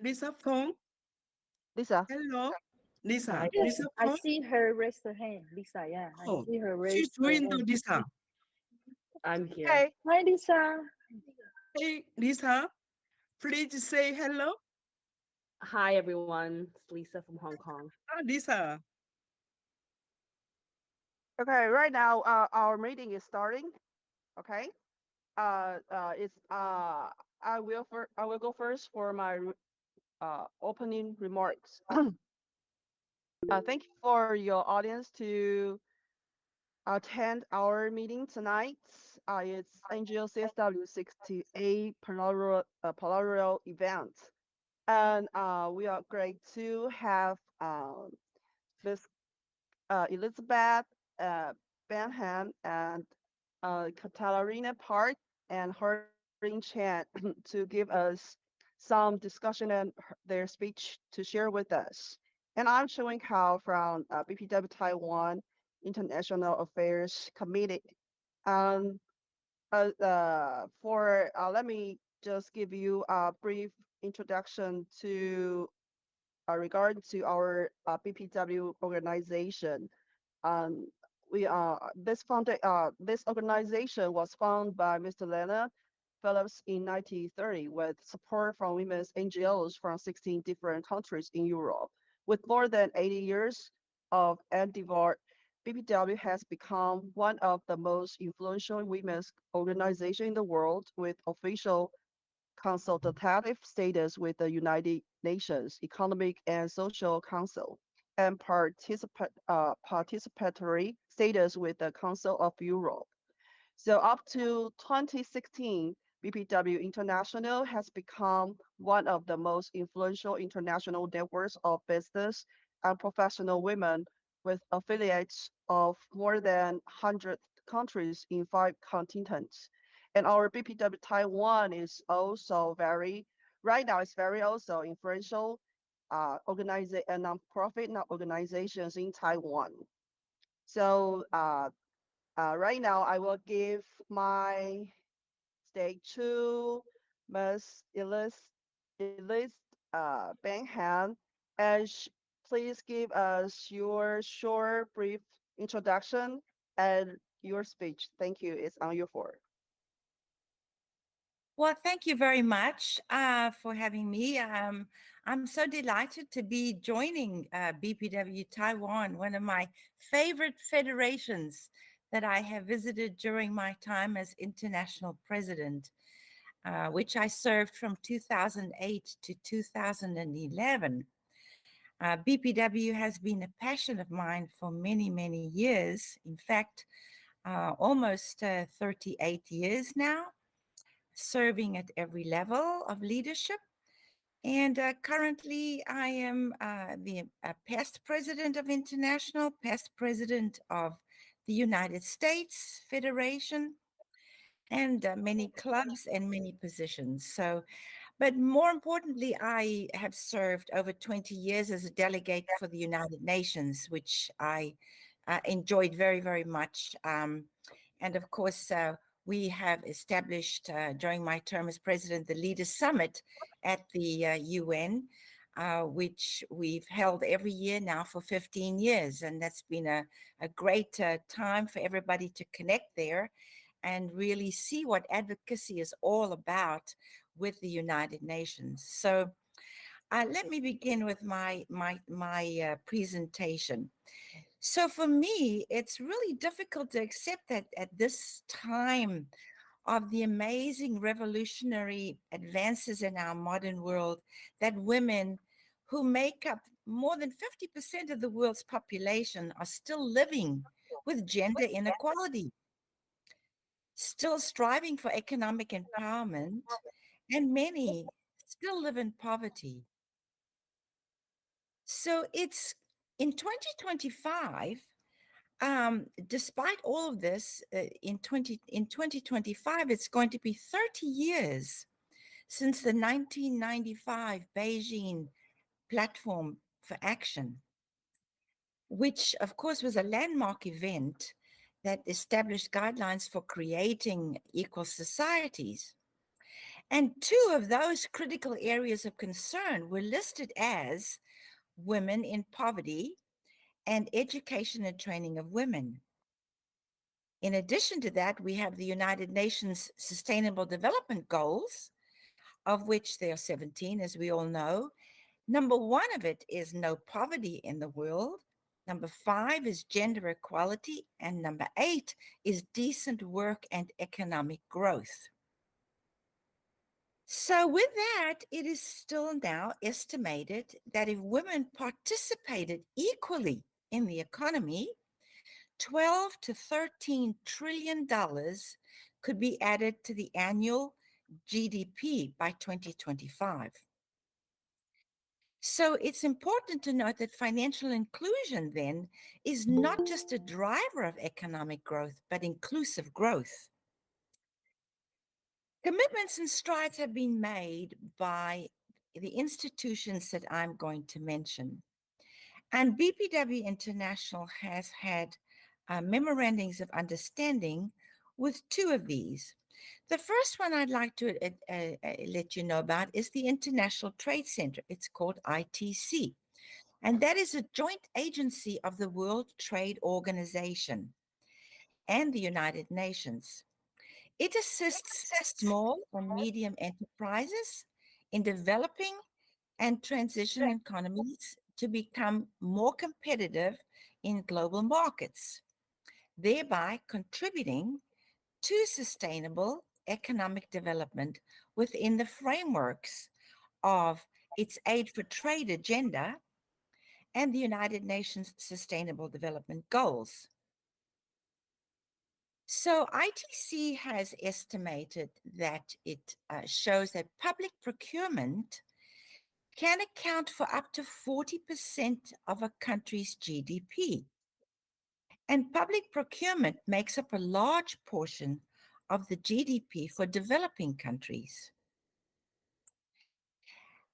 Lisa phone. Lisa. Hello, Lisa. Yes, Lisa I phone. see her raise her hand, Lisa. Yeah, I Oh, see her raise she's her doing the hand. Lisa. I'm here. Hey. Hi, Lisa. Hey, Lisa, please say hello. Hi, everyone. It's Lisa from Hong Kong. Lisa. Okay, right now our meeting is starting. Okay. I will go first for my opening remarks. Thank you for your audience to attend our meeting tonight. It's NGO CSW 68 Polaral event. And we are great to have Ms. Elizabeth Benham and Katarina Park and Harding Chan to give us some discussion and their speech to share with us. And I'm showing how from BPW Taiwan International Affairs Committee. Um, let me just give you a brief introduction to regard to our BPW organization. Um, this organization was founded by Mr. Leonard Phillips in 1930 with support from women's NGOs from 16 different countries in Europe. With more than 80 years of endeavor, BPW has become one of the most influential women's organizations in the world with official consultative status with the United Nations Economic and Social Council and participatory status with the Council of Europe. So up to 2016, BPW International has become one of the most influential international networks of business and professional women with affiliates of more than 100 countries in 5 continents. And our BPW Taiwan is also right now it's very also influential non-profit organizations in Taiwan. So right now I will give my stage to Ms. Elis Benham, and please give us your short, brief introduction and your speech. Thank you. It's on your floor. Well, thank you very much for having me. I'm so delighted to be joining BPW Taiwan, one of my favorite federations that I have visited during my time as international president, which I served from 2008 to 2011. BPW has been a passion of mine for many, many years. In fact, almost 38 years now, serving at every level of leadership. And currently I am the past president of International, past president of the United States Federation, and many clubs and many positions. So, but more importantly, I have served over 20 years as a delegate for the United Nations, which I enjoyed very, very much. And of course, we have established during my term as president the Leaders Summit at the UN, which we've held every year now for 15 years. And that's been a great time for everybody to connect there and really see what advocacy is all about with the United Nations. So let me begin with my presentation. So for me, it's really difficult to accept that at this time of the amazing revolutionary advances in our modern world, that women who make up more than 50% of the world's population are still living with gender inequality, still striving for economic empowerment, and many still live in poverty. So it's in 2025, despite all of this, in 2025, it's going to be 30 years since the 1995 Beijing Platform for Action, which of course was a landmark event that established guidelines for creating equal societies. And 2 of those critical areas of concern were listed as women in poverty and education and training of women. In addition to that, we have the United Nations Sustainable Development Goals, of which there are 17, as we all know. Number 1 of it is no poverty in the world. Number 5 is gender equality. And number 8 is decent work and economic growth. So with that, it is still now estimated that if women participated equally in the economy, 12 to 13 trillion dollars could be added to the annual GDP by 2025. So it's important to note that financial inclusion then is not just a driver of economic growth, but inclusive growth. Commitments and strides have been made by the institutions that I'm going to mention. And BPW International has had memorandums of understanding with 2 of these. The first one I'd like to let you know about is the International Trade Center. It's called ITC. And that is a joint agency of the World Trade Organization and the United Nations. It assists small and medium enterprises in developing and transition economies to become more competitive in global markets, thereby contributing to sustainable economic development within the frameworks of its Aid for Trade agenda and the United Nations Sustainable Development Goals. So ITC has estimated that it shows that public procurement can account for up to 40% of a country's GDP. And public procurement makes up a large portion of the GDP for developing countries.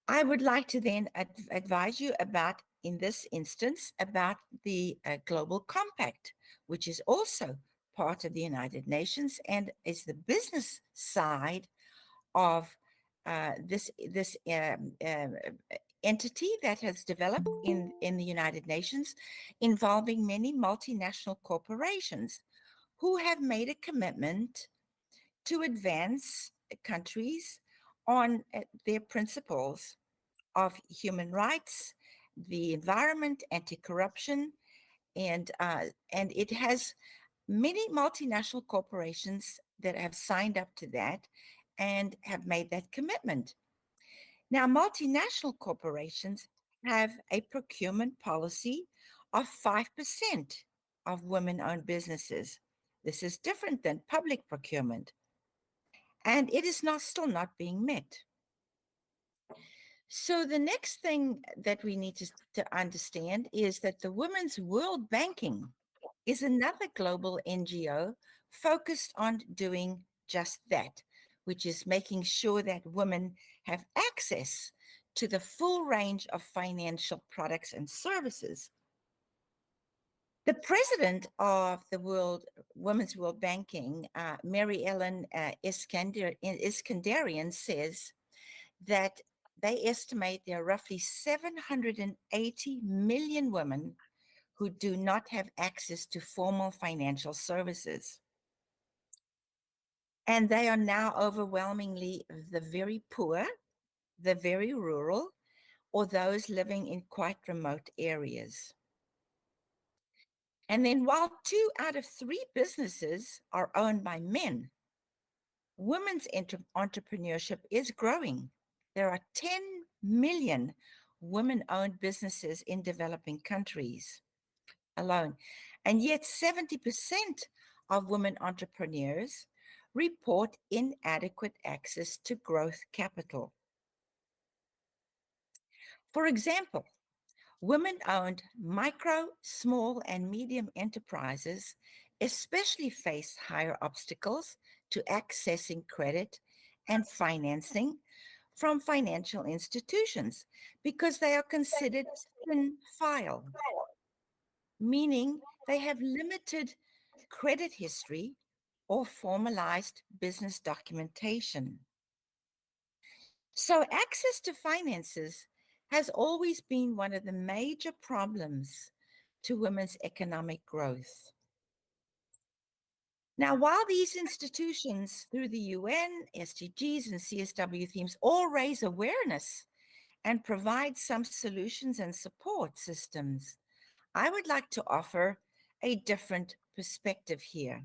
I would like to then advise you about, in this instance, about the Global Compact, which is also part of the United Nations and is the business side of this entity that has developed in the United Nations, involving many multinational corporations who have made a commitment to advance countries on their principles of human rights, the environment, anti-corruption, and it has many multinational corporations that have signed up to that and have made that commitment. Now, multinational corporations have a procurement policy of 5% of women-owned businesses. This is different than public procurement, and it is still not being met. So the next thing that we need to understand is that the Women's World Banking is another global NGO focused on doing just that, which is making sure that women have access to the full range of financial products and services. The president of the Women's World Banking, Mary Ellen Iskandarian, says that they estimate there are roughly 780 million women who do not have access to formal financial services. And they are now overwhelmingly the very poor, the very rural, or those living in quite remote areas. And then while 2 out of 3 businesses are owned by men, women's entrepreneurship is growing. There are 10 million women-owned businesses in developing countries alone. And yet 70% of women entrepreneurs report inadequate access to growth capital. For example, women-owned micro, small, and medium enterprises especially face higher obstacles to accessing credit and financing from financial institutions because they are considered thin file, meaning they have limited credit history or formalized business documentation. So access to finances has always been one of the major problems to women's economic growth. Now, while these institutions through the UN, SDGs, and CSW themes all raise awareness and provide some solutions and support systems, I would like to offer a different perspective here.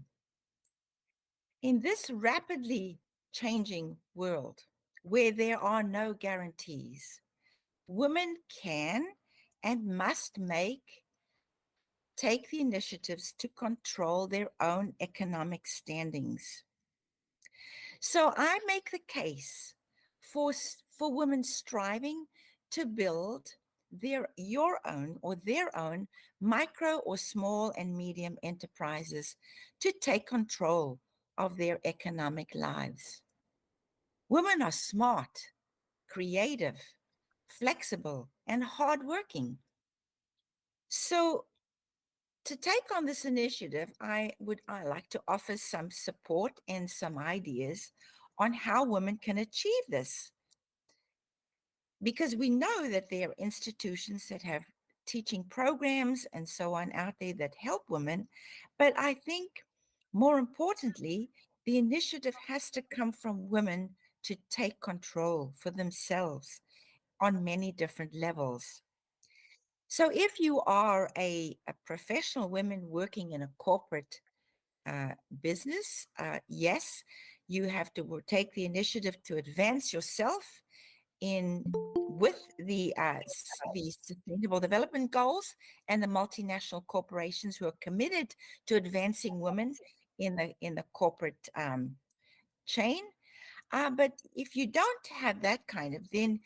In this rapidly changing world where there are no guarantees, women can and must take the initiatives to control their own economic standings. So I make the case for women striving to build your own micro or small and medium enterprises to take control of their economic lives. Women are smart, creative, flexible, and hardworking. So to take on this initiative, I like to offer some support and some ideas on how women can achieve this. Because we know that there are institutions that have teaching programs and so on out there that help women. But I think more importantly, the initiative has to come from women to take control for themselves on many different levels. So if you are a professional woman working in a corporate business, yes, you have to take the initiative to advance yourself with the Sustainable Development Goals and the multinational corporations who are committed to advancing women in the corporate chain. But if you don't have that kind of, then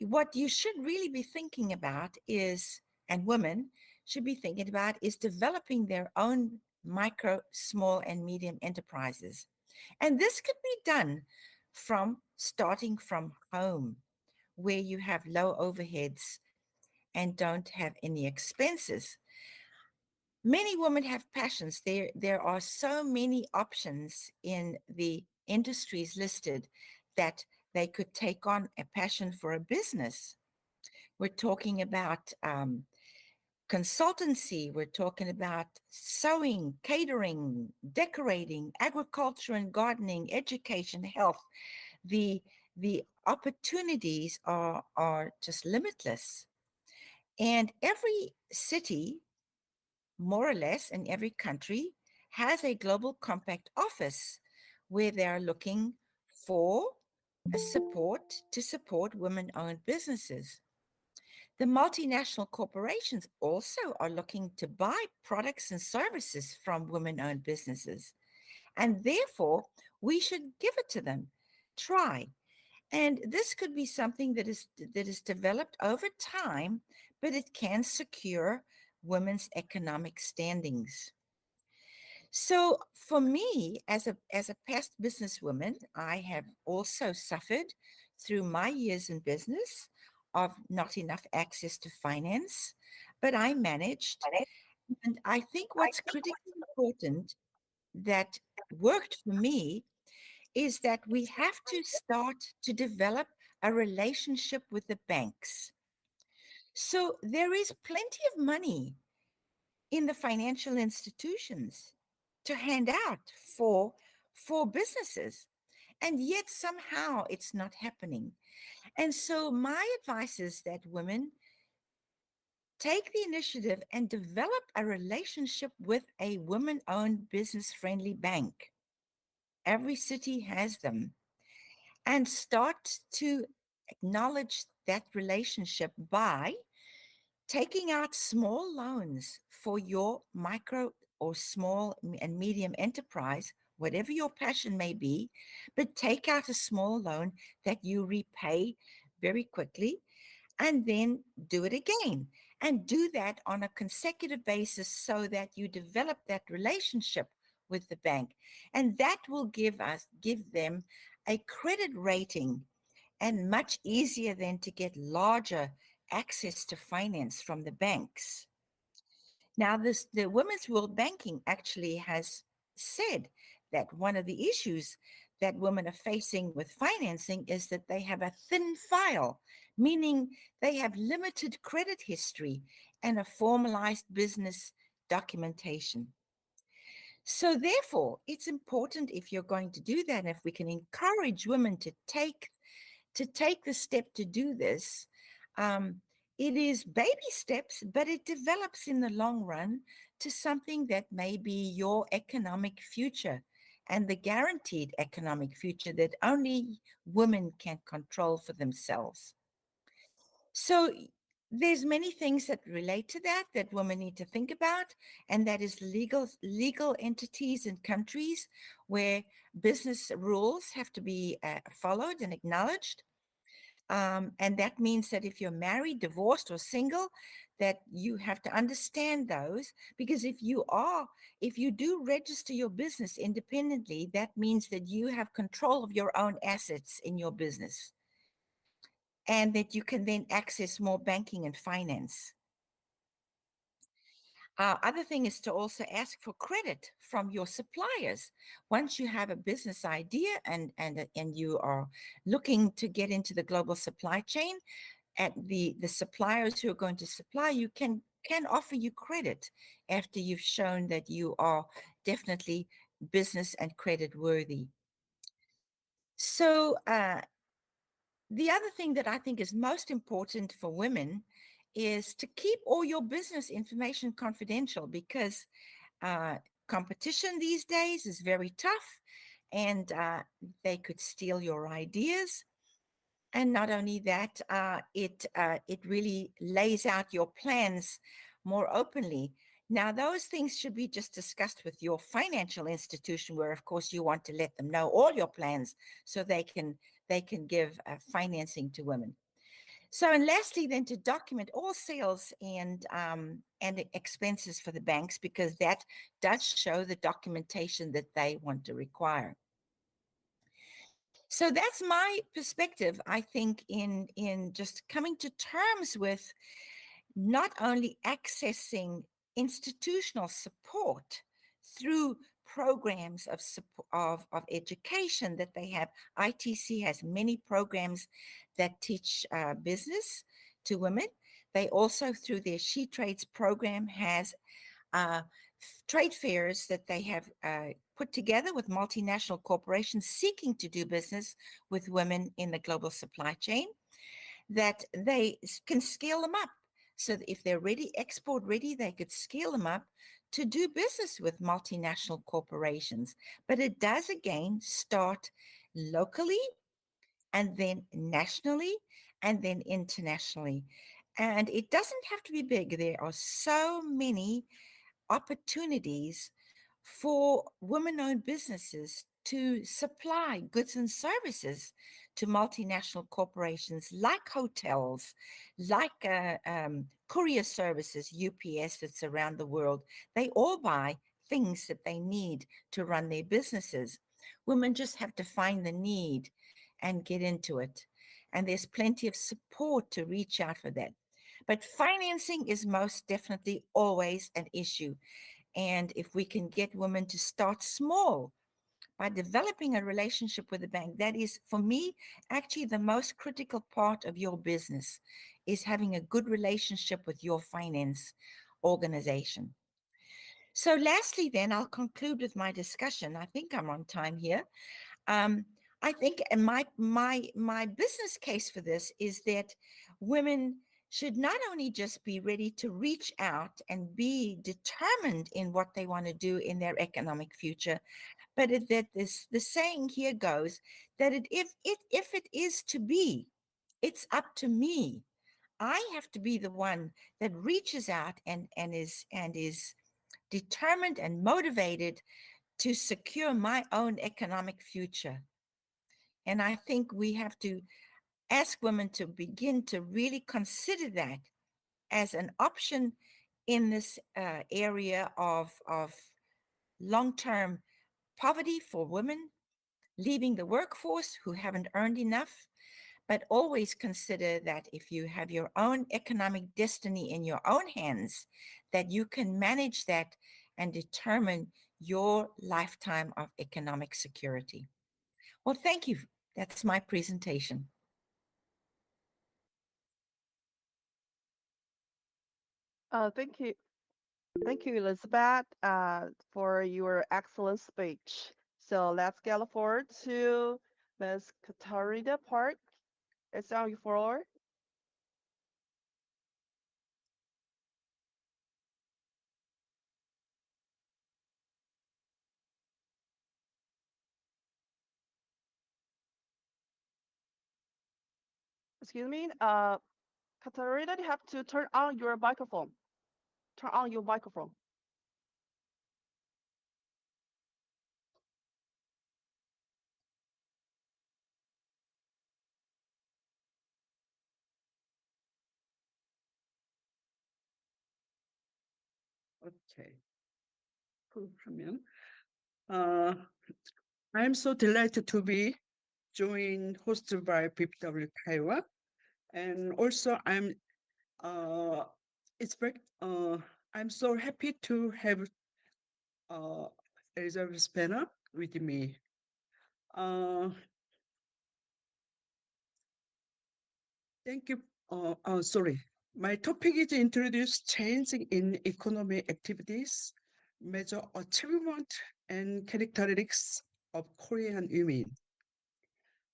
what you should really be thinking about is, and women should be thinking about, is developing their own micro, small, and medium enterprises. And this could be done starting from home, where you have low overheads and don't have any expenses. Many women have passions. There are so many options in the industries listed that they could take on a passion for a business. We're talking about consultancy, we're talking about sewing, catering, decorating, agriculture and gardening, education, health. The opportunities are just limitless. And every city, more or less, in every country has a global compact office where they are looking for support to support women-owned businesses. The multinational corporations also are looking to buy products and services from women-owned businesses. And therefore, we should give it to them. Try. And this could be something that is developed over time, but it can secure women's economic standings. So for me, as a past businesswoman, I have also suffered through my years in business of not enough access to finance, but I managed. And I think what's critically important that worked for me is that we have to start to develop a relationship with the banks. So there is plenty of money in the financial institutions to hand out for businesses, and yet somehow it's not happening. And so my advice is that women take the initiative and develop a relationship with a women-owned business-friendly bank. Every city has them. And start to acknowledge that relationship by taking out small loans for your micro or small and medium enterprise, whatever your passion may be, but take out a small loan that you repay very quickly and then do it again. And do that on a consecutive basis so that you develop that relationship with the bank. And that will give them a credit rating, and much easier then to get larger access to finance from the banks. Now, the Women's World Banking actually has said that one of the issues that women are facing with financing is that they have a thin file, meaning they have limited credit history and a formalized business documentation. So therefore, it's important, if you're going to do that, if we can encourage women to take the step to do this, it is baby steps, but it develops in the long run to something that may be your economic future and the guaranteed economic future that only women can control for themselves. So there's many things that relate to that women need to think about, and that is legal entities and countries where business rules have to be followed and acknowledged. And that means that if you're married, divorced, or single, that you have to understand those, because if you do register your business independently, that means that you have control of your own assets in your business, and that you can then access more banking and finance. Other thing is to also ask for credit from your suppliers. Once you have a business idea and you are looking to get into the global supply chain, at the suppliers who are going to supply you can offer you credit after you've shown that you are definitely business and credit worthy. So the other thing that I think is most important for women is to keep all your business information confidential, because competition these days is very tough, and they could steal your ideas. And not only that, it really lays out your plans more openly. Now, those things should be just discussed with your financial institution, where, of course, you want to let them know all your plans so they can give financing to women. So, and lastly, then, to document all sales and expenses for the banks, because that does show the documentation that they want to require. So that's my perspective, I think, in just coming to terms with not only accessing institutional support through programs of education that they have. ITC has many programs that teach business to women. They also, through their She Trades program, has trade fairs that they have put together with multinational corporations seeking to do business with women in the global supply chain, that they can scale them up. So that if they're ready, export ready, they could scale them up to do business with multinational corporations. But it does, again, start locally, and then nationally, and then internationally. And it doesn't have to be big. There are so many opportunities for women-owned businesses to supply goods and services to multinational corporations, like hotels, like courier services, UPS, that's around the world. They all buy things that they need to run their businesses. Women just have to find the need and get into it. And there's plenty of support to reach out for that. But financing is most definitely always an issue. And if we can get women to start small by developing a relationship with the bank, that is, for me, actually the most critical part of your business, is having a good relationship with your finance organization. So lastly, then, I'll conclude with my discussion. I think I'm on time here. I think my business case for this is that women should not only just be ready to reach out and be determined in what they want to do in their economic future, but that the saying here goes that if it is to be, it's up to me. I have to be the one that reaches out and is determined and motivated to secure my own economic future. And I think we have to ask women to begin to really consider that as an option in this area of long-term poverty for women, leaving the workforce who haven't earned enough, but always consider that if you have your own economic destiny in your own hands, that you can manage that and determine your lifetime of economic security. Well, thank you. That's my presentation. Thank you. Thank you, Elizabeth, for your excellent speech. So let's get forward to Ms. Katarina Park. It's on your floor. Excuse me, Katarina, you have to turn on your microphone. Turn on your microphone. Okay. 그러면 I'm so delighted to be joined hosted by BPW Taiwan, and also I'm so happy to have Elizabeth Spanner with me. Thank you. Sorry. My topic is introduce change in economic activities, measure achievement and characteristics of Korean women.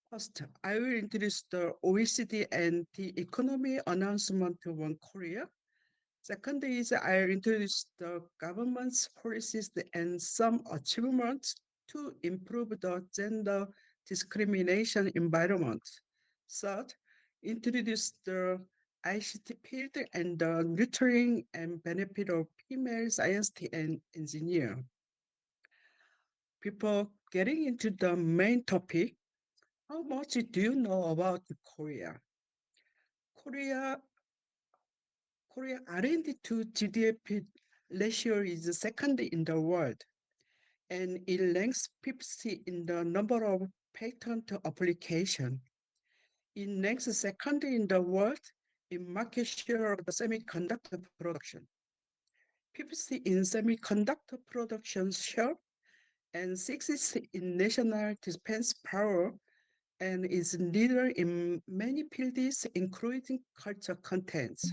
First, I will introduce the OECD and the economy announcement on Korea. Second is I'll introduce the government's policies and some achievements to improve the gender discrimination environment. Third, introduce the ICT field and the nurturing and benefit of female scientists and engineer. Before getting into the main topic, how much do you know about Korea? Korea R&D to GDP ratio is the second in the world, and it ranks 50th in the number of patent application. It ranks second in the world in market share of the semiconductor production. 50th in semiconductor production share, and 60th in national defense power, and is leader in many fields, including culture contents.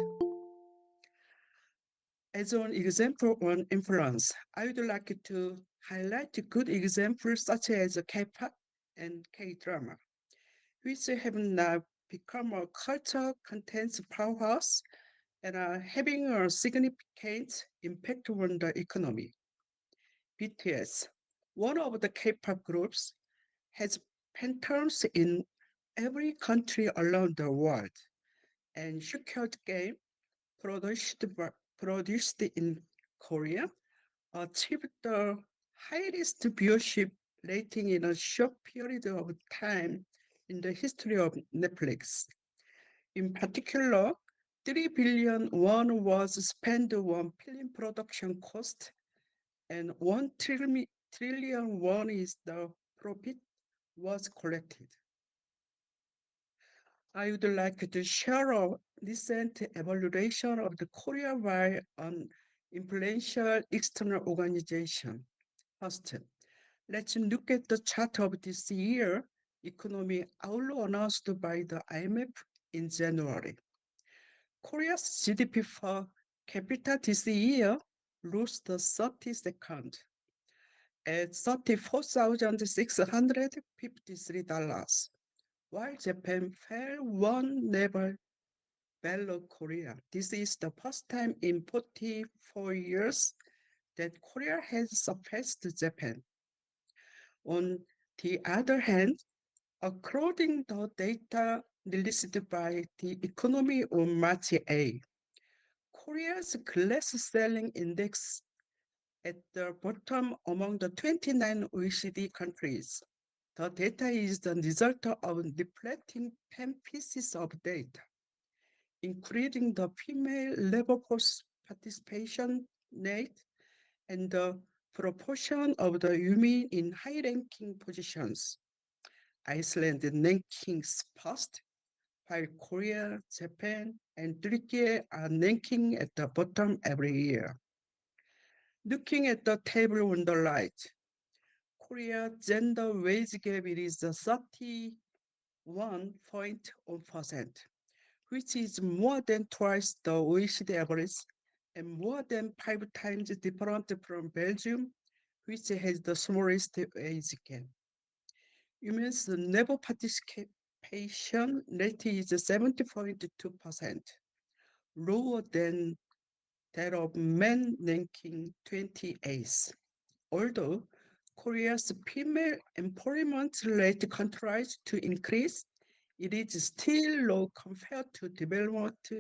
As an example on influence, I would like to highlight good examples such as K-pop and K-drama, which have now become a culture contents powerhouse and are having a significant impact on the economy. BTS, one of the K-pop groups, has fandoms in every country around the world, and Squid Game, produced in Korea, achieved the highest viewership rating in a short period of time in the history of Netflix. In particular, 3 billion won was spent on film production cost, and 1 trillion won is the profit was collected. I would like to share a recent evaluation of the Korea by an influential external organization. First, let's look at the chart of this year economy outlook announced by the IMF in January. Korea's GDP per capita this year rose the 32nd at $34,653, while Japan fell one level below Korea. This is the first time in 44 years that Korea has surpassed Japan. On the other hand, according to the data released by the economy on March 8, Korea's glass selling index at the bottom among the 29 OECD countries. The data is the result of reflecting 10 pieces of data, including the female labor force participation rate and the proportion of the women in high-ranking positions. Iceland rankings first, while Korea, Japan, and Turkey are ranking at the bottom every year. Looking at the table on the right, Korea gender wage gap is 31.1%, which is more than twice the OECD average and more than 5 times different from Belgium, which has the smallest wage gap. Women's labor participation rate is 70.2%, lower than that of men, ranking 28th. Although Korea's female employment rate continues to increase, it is still low compared to developed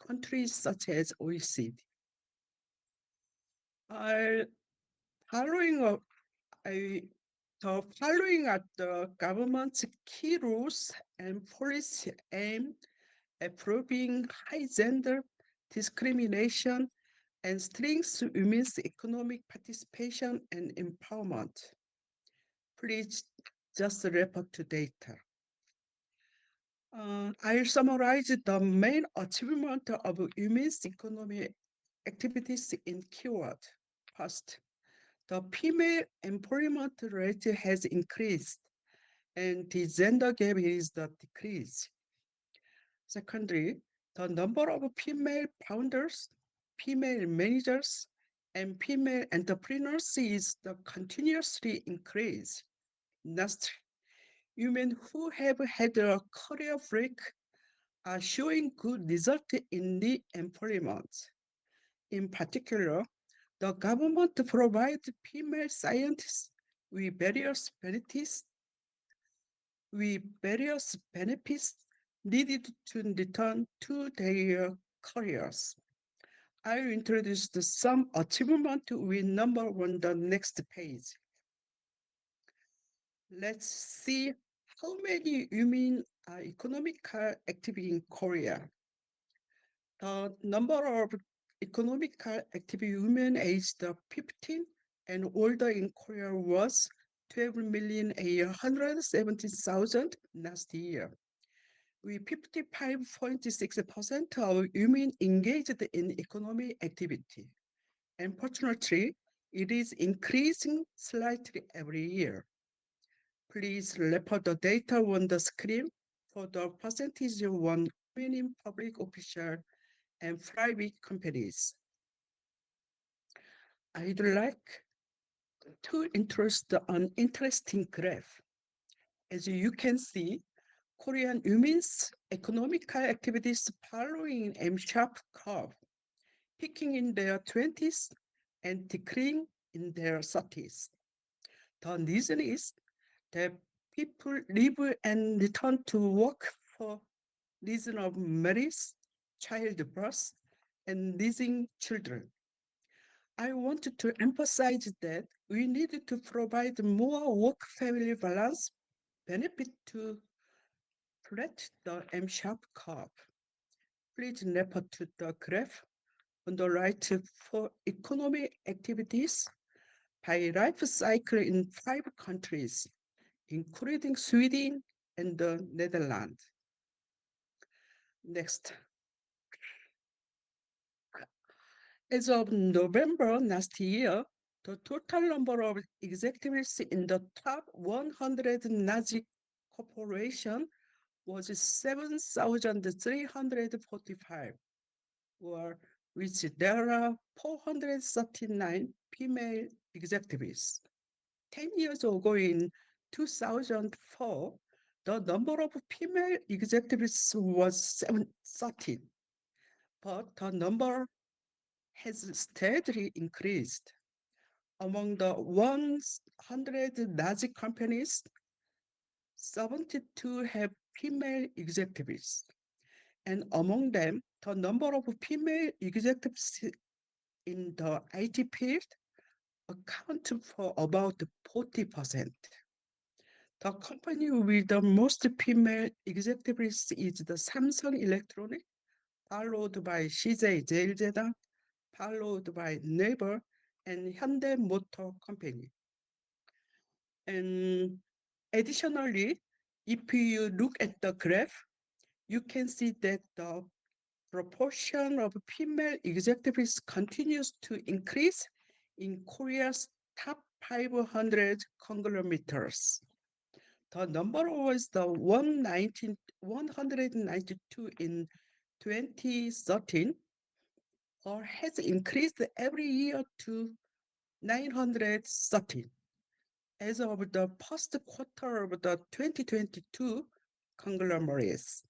countries such as OECD. Following are the government's key rules and policy aimed at improving high gender discrimination and strengthening women's economic participation and empowerment. Please just refer to data. I'll summarize the main achievement of women's economic activities in keyword. First, the female employment rate has increased and the gender gap is decreased. Secondly, the number of female founders, female managers, and female entrepreneurs is continuously increased. Next, women who have had a career break are showing good results in the employment. In particular, the government provides female scientists with various benefits needed to return to their careers. I'll introduce some achievement with number on the next page. Let's see how many women are economically active in Korea. The number of economically active women aged 15 and older in Korea was 12,170,000 last year, with 55.6% of women engaged in economic activity. Unfortunately, it is increasing slightly every year. Please refer the data on the screen for the percentage of women in public official and private companies. I'd like to introduce an interesting graph. As you can see, Korean women's economic activities following an M-sharp curve, peaking in their 20s and declining in their 30s. The reason is that people leave and return to work for reason of marriage, childbirth, and raising children. I wanted to emphasize that we need to provide more work-family balance benefit to flat the M-sharp curve. Please refer to the graph on the right for economic activities by life cycle in 5 countries, including Sweden and the Netherlands. Next. As of November last year, the total number of executives in the top 100 Nazi corporation was 7,345, or which there are 439 female executives. 10 years ago in 2004, the number of female executives was 13, but the number has steadily increased. Among the 100 Nazi companies, 72 have female executives. And among them, the number of female executives in the IT field account for about 40%. The company with the most female executives is the Samsung Electronics, followed by CJ 제일제당, followed by Naver and Hyundai Motor Company. And additionally, if you look at the graph, you can see that the proportion of female executives continues to increase in Korea's top 500 conglomerates. The number was the 192 in 2013, or has increased every year to 930 as of the first quarter of the 2022 conglomerates.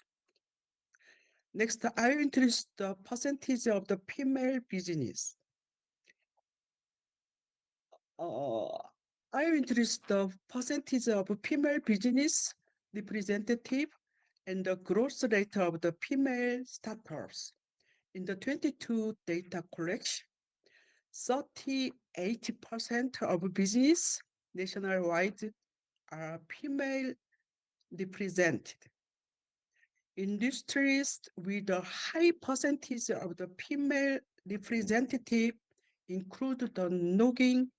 Next, I will introduce the percentage of the female business. I will introduce the percentage of female business representative and the growth rate of the female startups. In the 22 data collection, 38% of business nationwide are female represented. Industries with a high percentage of the female representative include the logging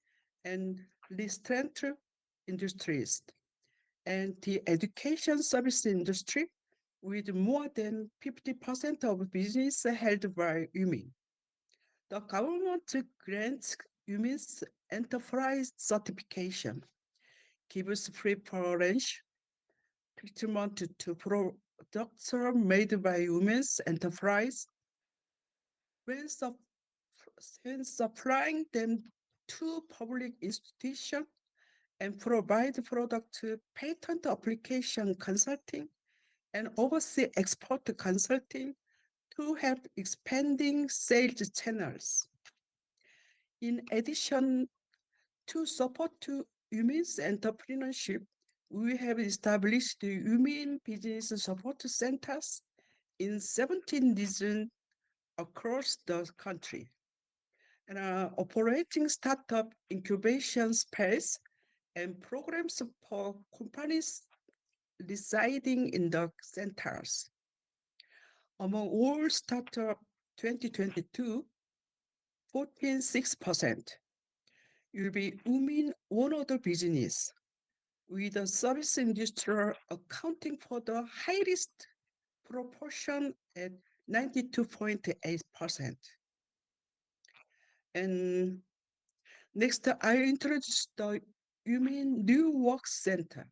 and restaurant industries, and the education service industry with more than 50% of business held by women. The government grants women's enterprise certification, gives preferential treatment to products made by women's enterprise when supplying them to public institutions, and provide product patent application consulting and oversee export consulting to help expanding sales channels. In addition to support to women's entrepreneurship, we have established women business support centers in 17 regions across the country, and are operating startup incubation space and programs for companies residing in the centers. Among all startup 2022, 14.6% will be women-owned business, with the service industry accounting for the highest proportion at 92.8%. And next, I introduce the Women New Work Center.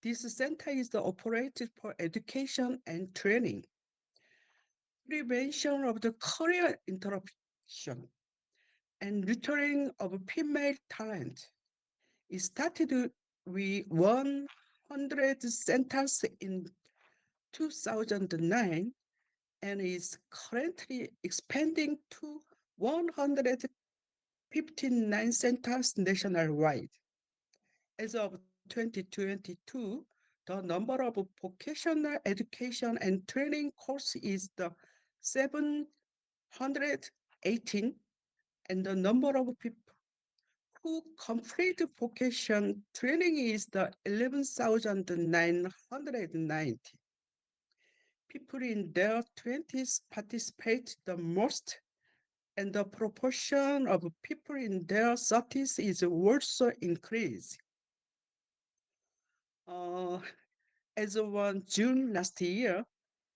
This center is operated for education and training, prevention of the career interruption, and nurturing of female talent. It started with 100 centers in 2009 and is currently expanding to 159 centers nationwide. As of 2022, the number of vocational education and training courses is the 718, and the number of people who complete vocation training is the 11,990. People in their 20s participate the most, and the proportion of people in their 30s is also increased. As of June last year,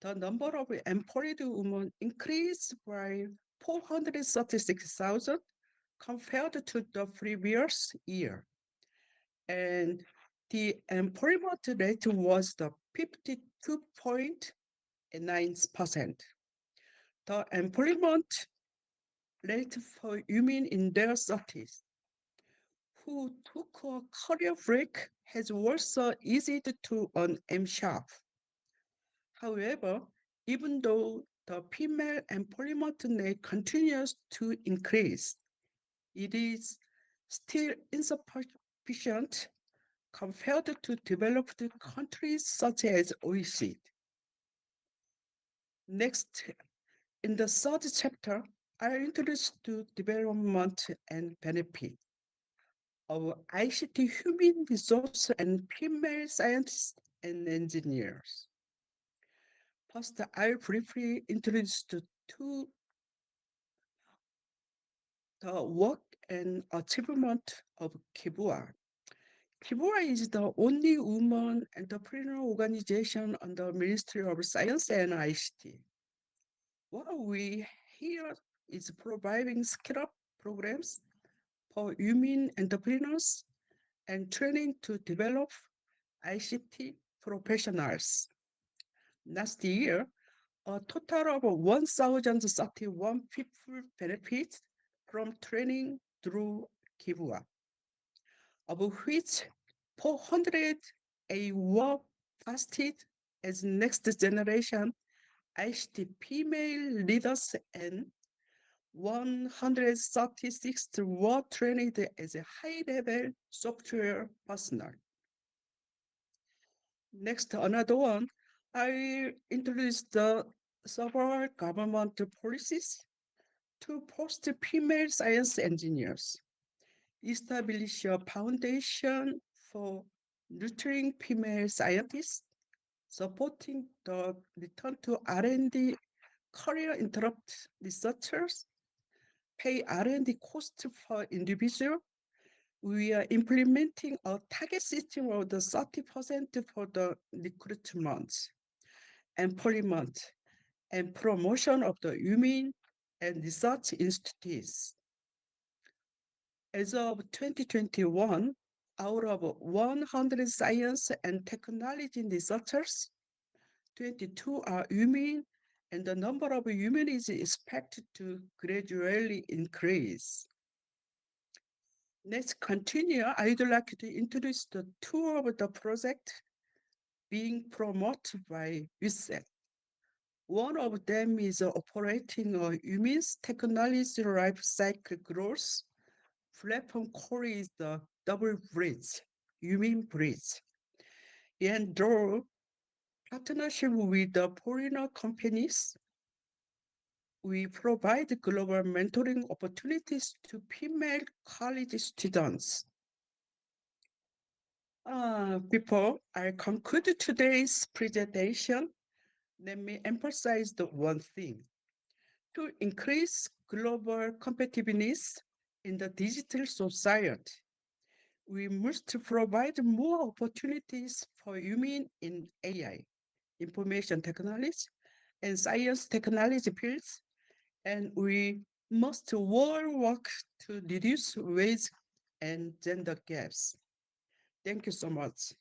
the number of employed women increased by 436,000 compared to the previous year. And the employment rate was the 52.9%. The employment rate for women in their 30s who took a career break has also eased to an M-sharp. However, even though the female employment rate continues to increase, it is still insufficient compared to developed countries such as OECD. Next, in the third chapter, I introduce the development and benefit of ICT human resource and female scientists and engineers. First, I'll briefly introduce the work and achievement of Kibua. Kibua is the only woman entrepreneur organization under Ministry of Science and ICT. What we here is providing skill-up programs for women entrepreneurs and training to develop ICT professionals. Last year, a total of 1,031 people benefited from training through Kivua, of which 400 were casted as next generation ICT female leaders and 136 were trained as a high-level software personnel. Next, another one, I introduce the several government policies to post female science engineers, establish a foundation for nurturing female scientists, supporting the return to R&D career interrupt researchers, pay R&D cost per individual. We are implementing a target system of the 30% for the recruitment, employment, and promotion of the women and research institutes. As of 2021, out of 100 science and technology researchers, 22 are women, and the number of women is expected to gradually increase. Let's continue. I'd like to introduce the two of the project being promoted by WISET. One of them is operating a women's technology life cycle growth platform called is the Double Bridge, Women Bridge. And through partnership with the foreigner companies, we provide global mentoring opportunities to female college students. Before I conclude today's presentation, let me emphasize the one thing. To increase global competitiveness in the digital society, we must provide more opportunities for women in AI, information technology, and science technology fields, and we must all work to reduce wage and gender gaps. Thank you so much.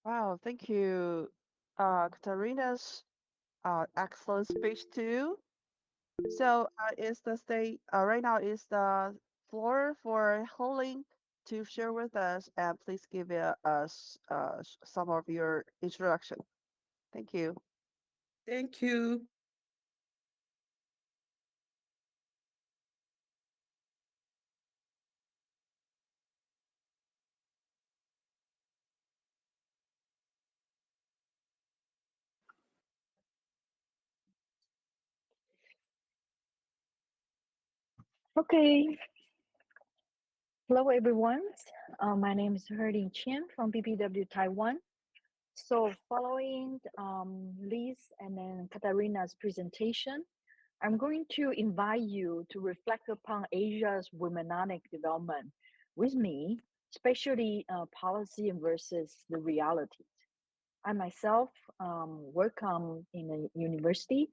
Wow, thank you, Katarina's excellent speech too. So is the state right now is the floor for Holing to share with us, and please give us some of your introduction. Thank you. Thank you. Okay. Hello, everyone. My name is Herding Chen from BPW Taiwan. So following Liz and then Katarina's presentation, I'm going to invite you to reflect upon Asia's womenomic development with me, especially policy versus the reality. I myself work in a university,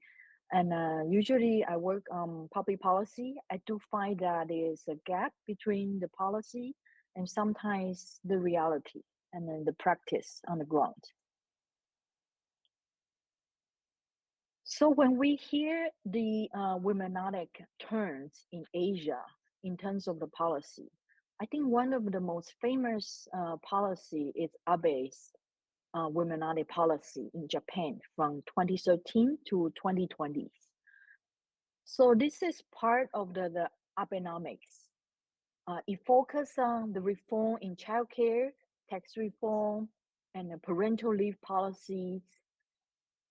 and usually I work on public policy. I do find that there is a gap between the policy and sometimes the reality and then the practice on the ground. So when we hear the womenomic terms in Asia in terms of the policy, I think one of the most famous policy is Abe's womenomic policy in Japan from 2013 to 2020. So this is part of the Abenomics. It focuses on the reform in childcare, tax reform, and the parental leave policies.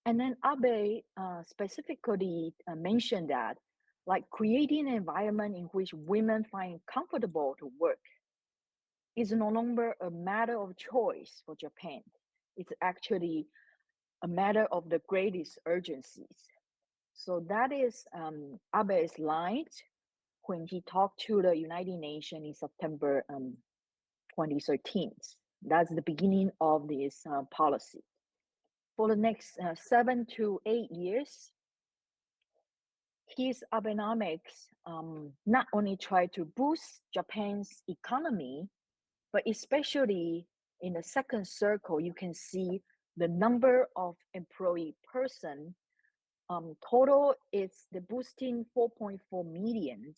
And then Abe specifically mentioned that, like creating an environment in which women find comfortable to work is no longer a matter of choice for Japan. It's actually a matter of the greatest urgencies. So that is Abe's line when he talked to the United Nations in September 2013. That's the beginning of this policy. For the next 7 to 8 years, his Abenomics not only try to boost Japan's economy, but especially in the second circle, you can see the number of employee person. Total, it's the boosting 4.4 million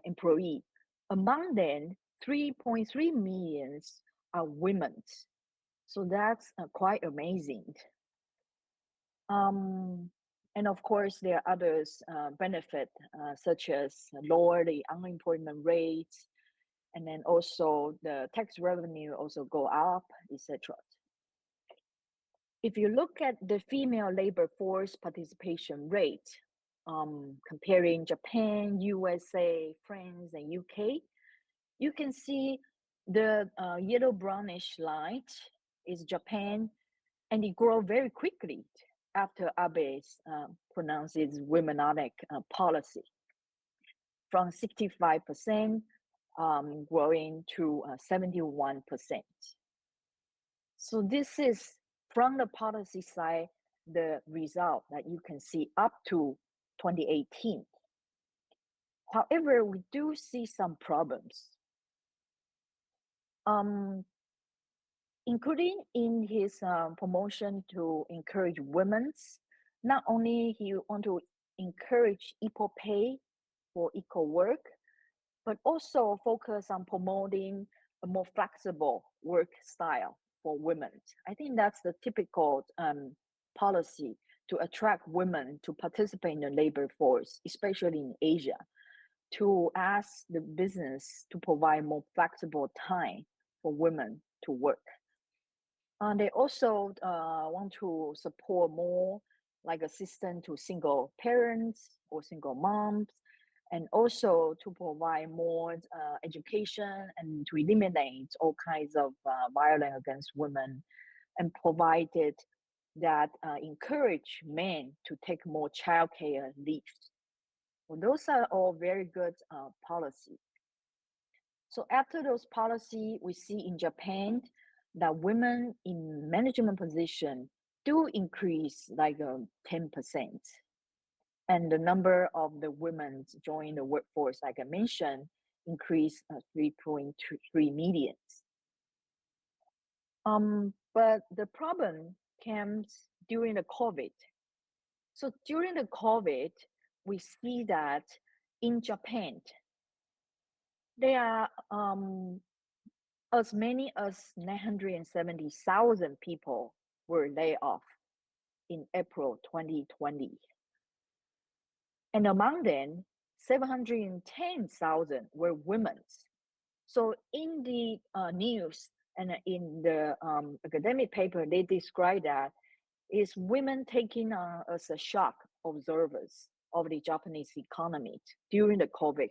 employee. Among them, 3.3 million are women. So that's quite amazing. And of course, there are others benefit, such as lower the unemployment rates, and then also the tax revenue also go up, etc. If you look at the female labor force participation rate, comparing Japan, USA, France, and UK, you can see the yellow brownish light is Japan, and it grows very quickly after Abe pronounced his Womenomic policy, from 65% growing to 71%. So this is, from the policy side, the result that you can see up to 2018. However, we do see some problems, including in his promotion to encourage women's. Not only he want to encourage equal pay for equal work, but also focus on promoting a more flexible work style for women. I think that's the typical policy to attract women to participate in the labor force, especially in Asia, to ask the business to provide more flexible time for women to work. They also want to support more like assistance to single parents or single moms, and also to provide more education and to eliminate all kinds of violence against women, and provided that encourage men to take more childcare leave. Well, those are all very good policy. So after those policy, we see in Japan that women in management position do increase like 10%. And the number of the women joining the workforce, like I mentioned, increased 3.3 million. But the problem comes during the COVID. So during the COVID, we see that in Japan, there are as many as 970,000 people were laid off in April 2020. And among them, 710,000 were women. So in the news and in the academic paper, they describe that is women taking as a shock observers of the Japanese economy during the COVID.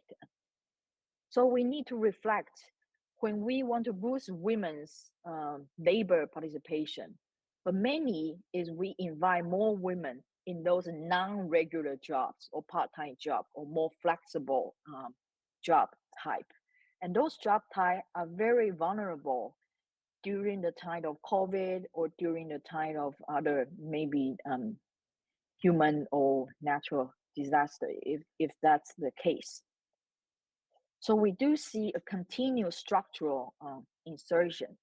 So we need to reflect when we want to boost women's labor participation. But mainly is we invite more women in those non-regular jobs or part-time job or more flexible job type. And those job type are very vulnerable during the time of COVID or during the time of other maybe human or natural disaster, if that's the case. So we do see a continuous structural insertion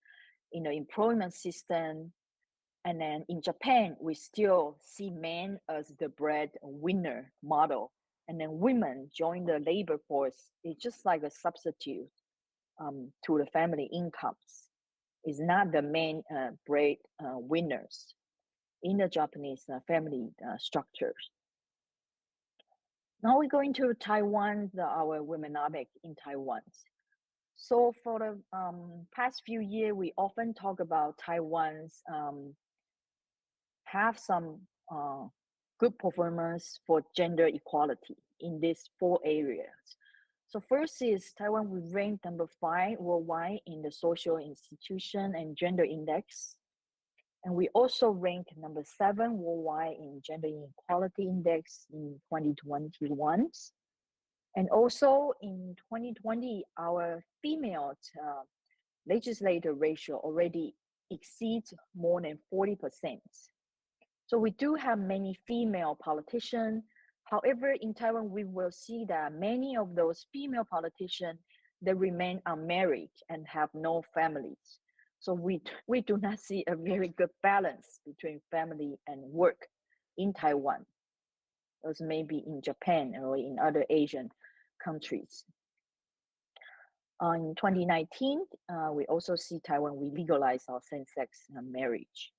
in the employment system. And then in Japan, we still see men as the breadwinner model. And then women join the labor force. It's just like a substitute to the family incomes. It's not the main breadwinners in the Japanese family structures. Now we're going to Taiwan, our Womenomics in Taiwan. So for the past few years, we often talk about Taiwan's have some good performance for gender equality in these 4 areas. So first is Taiwan, we ranked number 5 worldwide in the social institution and gender index. And we also ranked number 7 worldwide in gender inequality index in 2021. And also in 2020, our female legislator ratio already exceeds more than 40%. So we do have many female politicians. However, in Taiwan, we will see that many of those female politicians, they remain unmarried and have no families. So we do not see a very good balance between family and work in Taiwan, as maybe in Japan or in other Asian countries. In 2019, we also see Taiwan, we legalize our same-sex marriage.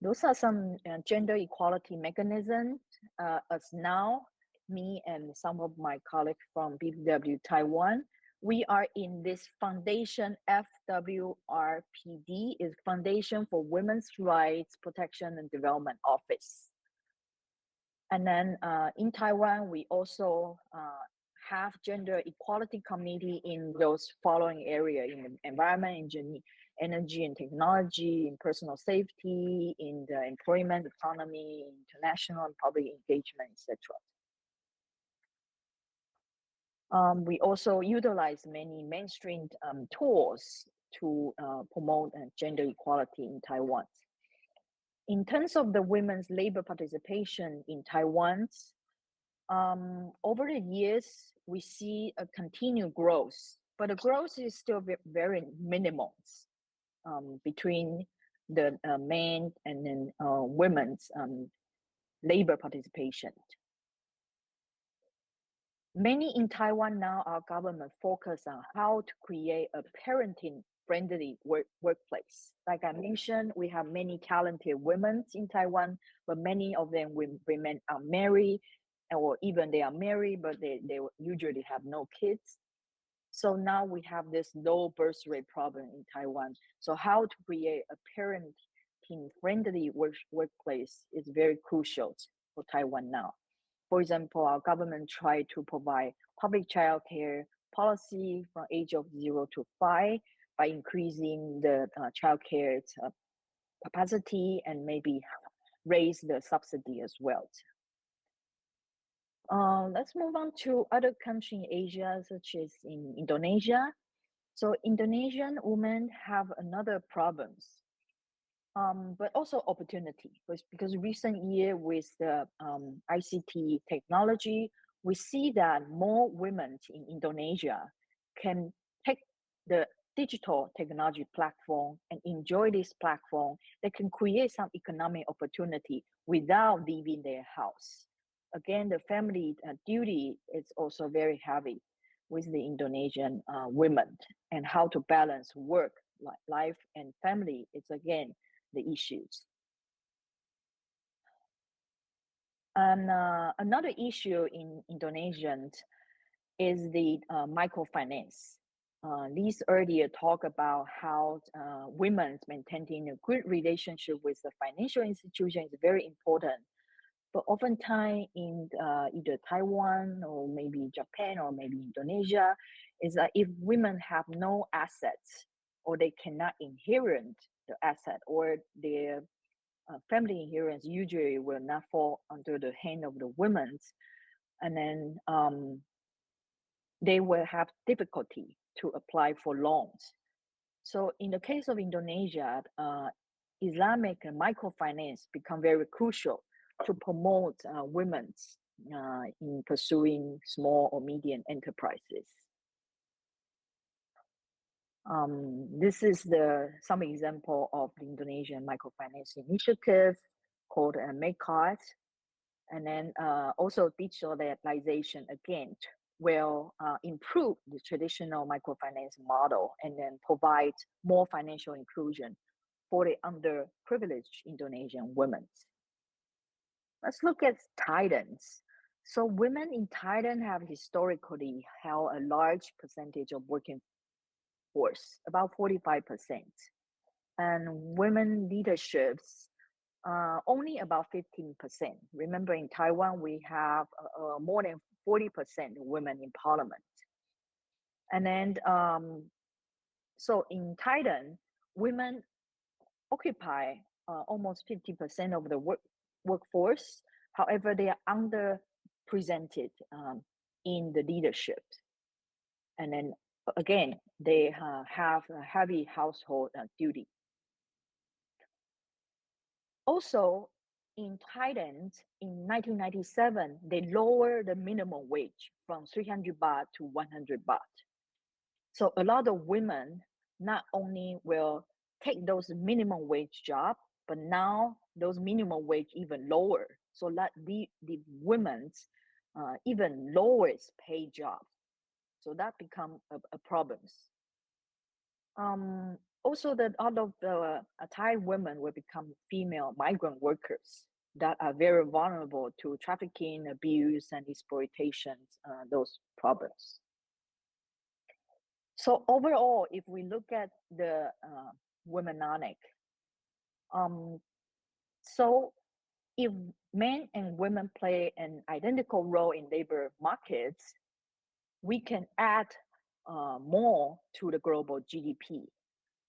Those are some gender equality mechanisms. As now, me and some of my colleagues from BPW Taiwan, we are in this foundation, FWRPD, is Foundation for Women's Rights Protection and Development Office. And then in Taiwan, we also have gender equality committee in those following areas, in the environment, engineering, energy and technology, in personal safety, in the employment economy, international and public engagement, etc. We also utilize many mainstream tools to promote gender equality in Taiwan. In terms of the women's labor participation in Taiwan, over the years, we see a continued growth, but the growth is still very minimal between the men and then women's labor participation. Many in Taiwan now, our government focus on how to create a parenting-friendly workplace. Like I mentioned, we have many talented women in Taiwan, but many of them remain unmarried, or even they are married, but they usually have no kids. So now we have this low birth rate problem in Taiwan. So how to create a parenting-friendly workplace is very crucial for Taiwan now. For example, our government tried to provide public child care policy from age of 0 to 5 by increasing the child care capacity and maybe raise the subsidy as well. Let's move on to other countries in Asia, such as in Indonesia. So Indonesian women have another problems, but also opportunity, because recent year with the ICT technology, we see that more women in Indonesia can take the digital technology platform and enjoy this platform. They can create some economic opportunity without leaving their house. Again, the family duty is also very heavy with the Indonesian women, and how to balance work, life, and family is again the issues. And another issue in Indonesian is the microfinance. Lise earlier talked about how women maintaining a good relationship with the financial institution is very important. But oftentimes in either Taiwan or maybe Japan or maybe Indonesia, is that if women have no assets or they cannot inherit the asset, or their family inheritance usually will not fall under the hand of the women, and then they will have difficulty to apply for loans. So in the case of Indonesia, Islamic microfinance become very crucial to promote women in pursuing small or medium enterprises. This is some example of the Indonesian microfinance initiative called MakeCard. And then also digitalization again will improve the traditional microfinance model and then provide more financial inclusion for the underprivileged Indonesian women. Let's look at Thailand. So women in Thailand have historically held a large percentage of working force, about 45%. And women leaderships, only about 15%. Remember, in Taiwan, we have more than 40% women in parliament. And then, so in Thailand, women occupy almost 50% of the workforce. However, they are underrepresented in the leadership. And then again, they have a heavy household duty. Also, in Thailand, in 1997, they lowered the minimum wage from 300 baht to 100 baht. So a lot of women not only will take those minimum wage job, but now those minimum wage even lower. So that the women's even lowest paid jobs. So that become a problems. Also, that all of the Thai women will become female migrant workers that are very vulnerable to trafficking, abuse, and exploitation, those problems. So overall, if we look at the womenomic, so if men and women play an identical role in labor markets, we can add more to the global GDP.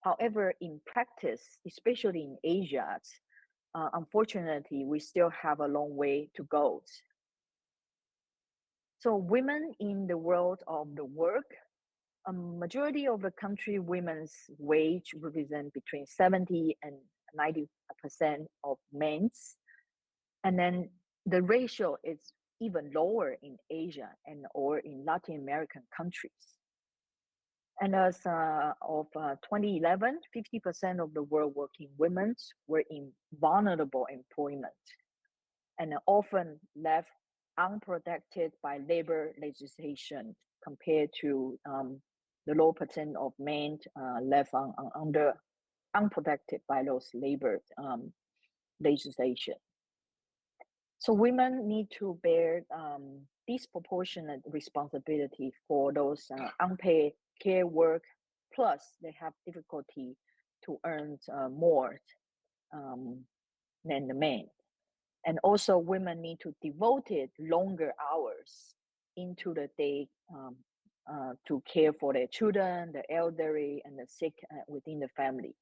However, in practice, especially in Asia, unfortunately, we still have a long way to go. So women in the world of the work, a majority of the country women's wage represent between 70 and 90% of men's. And then the ratio is even lower in Asia and or in Latin American countries. And as of 2011, 50% of the world working women were in vulnerable employment and often left unprotected by labor legislation compared to the low percent of men left under unprotected by those labor legislation. So women need to bear disproportionate responsibility for those unpaid care work, plus they have difficulty to earn more than the men. And also women need to devote longer hours into the day to care for their children, the elderly, and the sick within the family.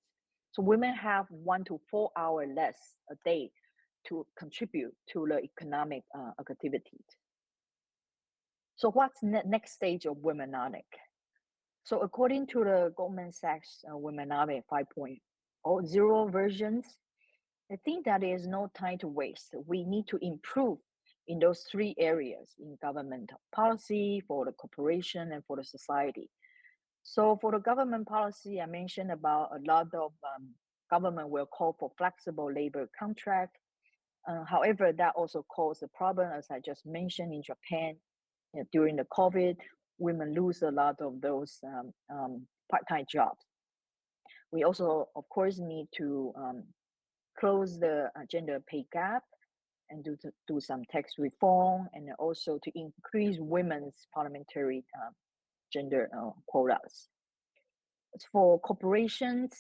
So women have 1 to 4 hours less a day to contribute to the economic activities. So what's the next stage of womenomic? So according to the Goldman Sachs Womenomic 5.0 versions, I think that there is no time to waste. We need to improve in those 3 areas: in government policy, for the corporation, and for the society. So for the government policy, I mentioned about a lot of government will call for flexible labor contract. However, that also caused a problem, as I just mentioned, in Japan. During the COVID, women lose a lot of those part-time jobs. We also, of course, need to close the gender pay gap and do some tax reform, and also to increase women's parliamentary gender quotas. For corporations,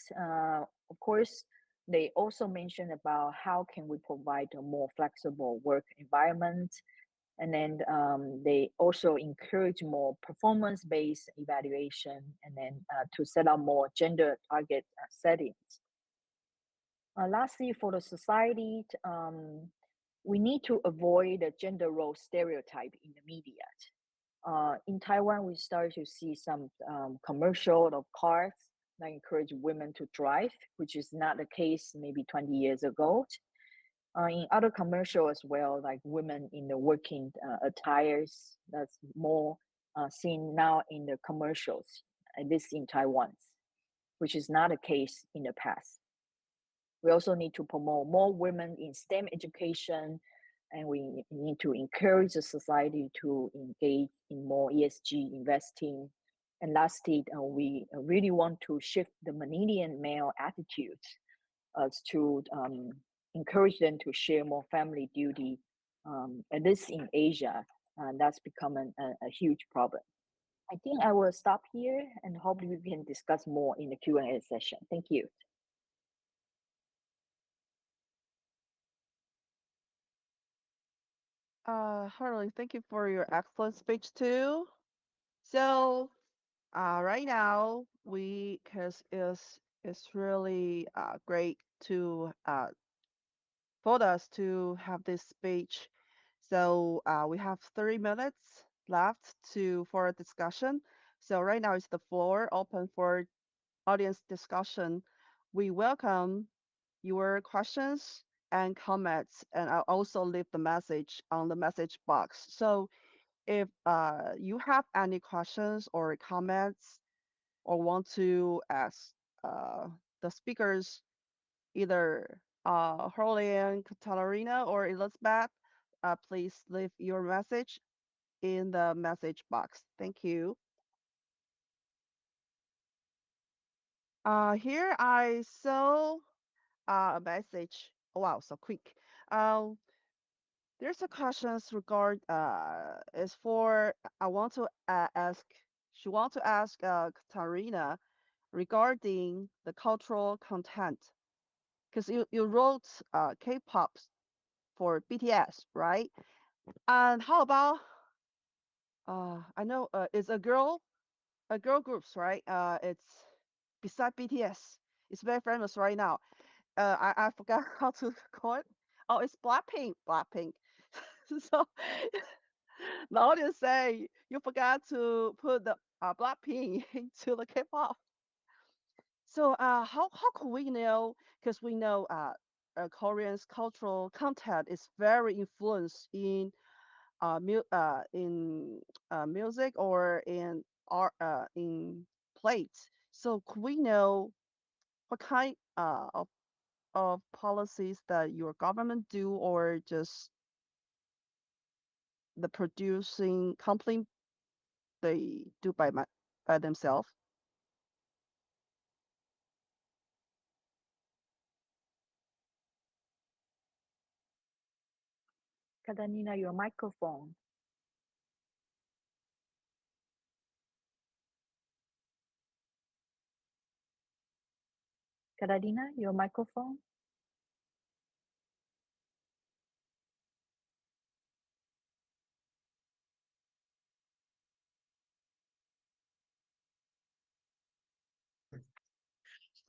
of course, they also mentioned about how can we provide a more flexible work environment. And then they also encourage more performance-based evaluation, and then to set up more gender target settings. Lastly, for the society, we need to avoid the gender role stereotype in the media. In Taiwan, we started to see some commercial of cars that encourage women to drive, which is not the case maybe 20 years ago. In other commercial as well, like women in the working attires, that's more seen now in the commercials, at least in Taiwan, which is not the case in the past. We also need to promote more women in STEM education, and we need to encourage the society to engage in more ESG investing. And lastly, we really want to shift the millennial male attitudes to encourage them to share more family duty. And this in Asia, that's become a huge problem. I think I will stop here and hope we can discuss more in the Q&A session. Thank you. Harley, thank you for your excellent speech too. So right now, because it's really great to for us to have this speech. So we have 30 minutes left for a discussion. So right now is the floor open for audience discussion. We welcome your questions and comments, and I'll also leave the message on the message box. So if you have any questions or comments or want to ask the speakers, either Hurlian, Katarina, or Elizabeth, please leave your message in the message box. Thank you. Here I saw a message. Oh, wow, so quick. There's a questions regard is for I want to ask. She want to ask Katarina regarding the cultural content, because you wrote K-pop for BTS, right? And how about I know it's a girl groups, right? It's beside BTS. It's very famous right now. I forgot how to call it. Oh, it's Blackpink. Blackpink. So the audience say you forgot to put the Blackpink into the K-pop. So how could we know? Because we know Korean's cultural content is very influenced in music or in art in plates. So could we know what kind of policies that your government do, or just the producing company they do by themselves? Katarina, your microphone. Katarina, your microphone.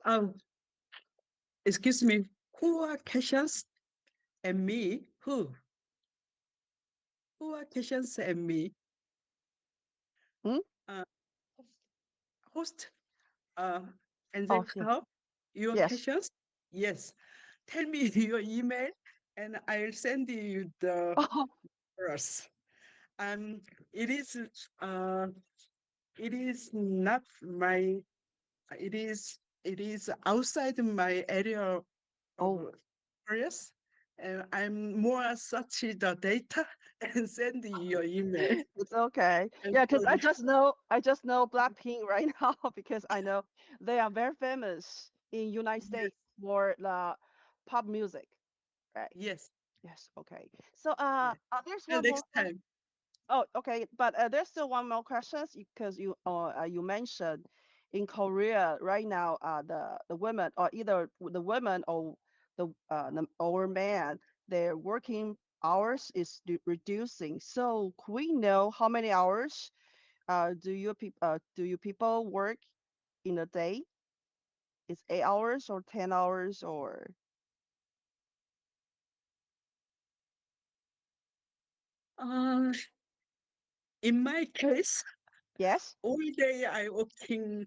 Um, excuse me, who are Cassius and me? Who? Who are Cassius and me? Hmm? Uh, host, uh, and Oh, then yeah. how? Your Yes. Cassius? Yes. Tell me your email and I'll send you the Oh, first. Um, it is uh, it is not my. It is outside my area oh. of areas, and I'm more search the data and send your email. It's okay. I'm Yeah, because I sorry. just know Blackpink right now because I know they are very famous in United Yes, States for the pop music, right? yes, Yes, okay. So yes. there's Till one more next time. Oh, okay, but there's still one more question because you mentioned in Korea right now the women, or either the women or or man, their working hours is reducing. So could we know how many hours do you people work in a day? Is 8 hours or 10 hours or Uh, in my case, yes? all day I working.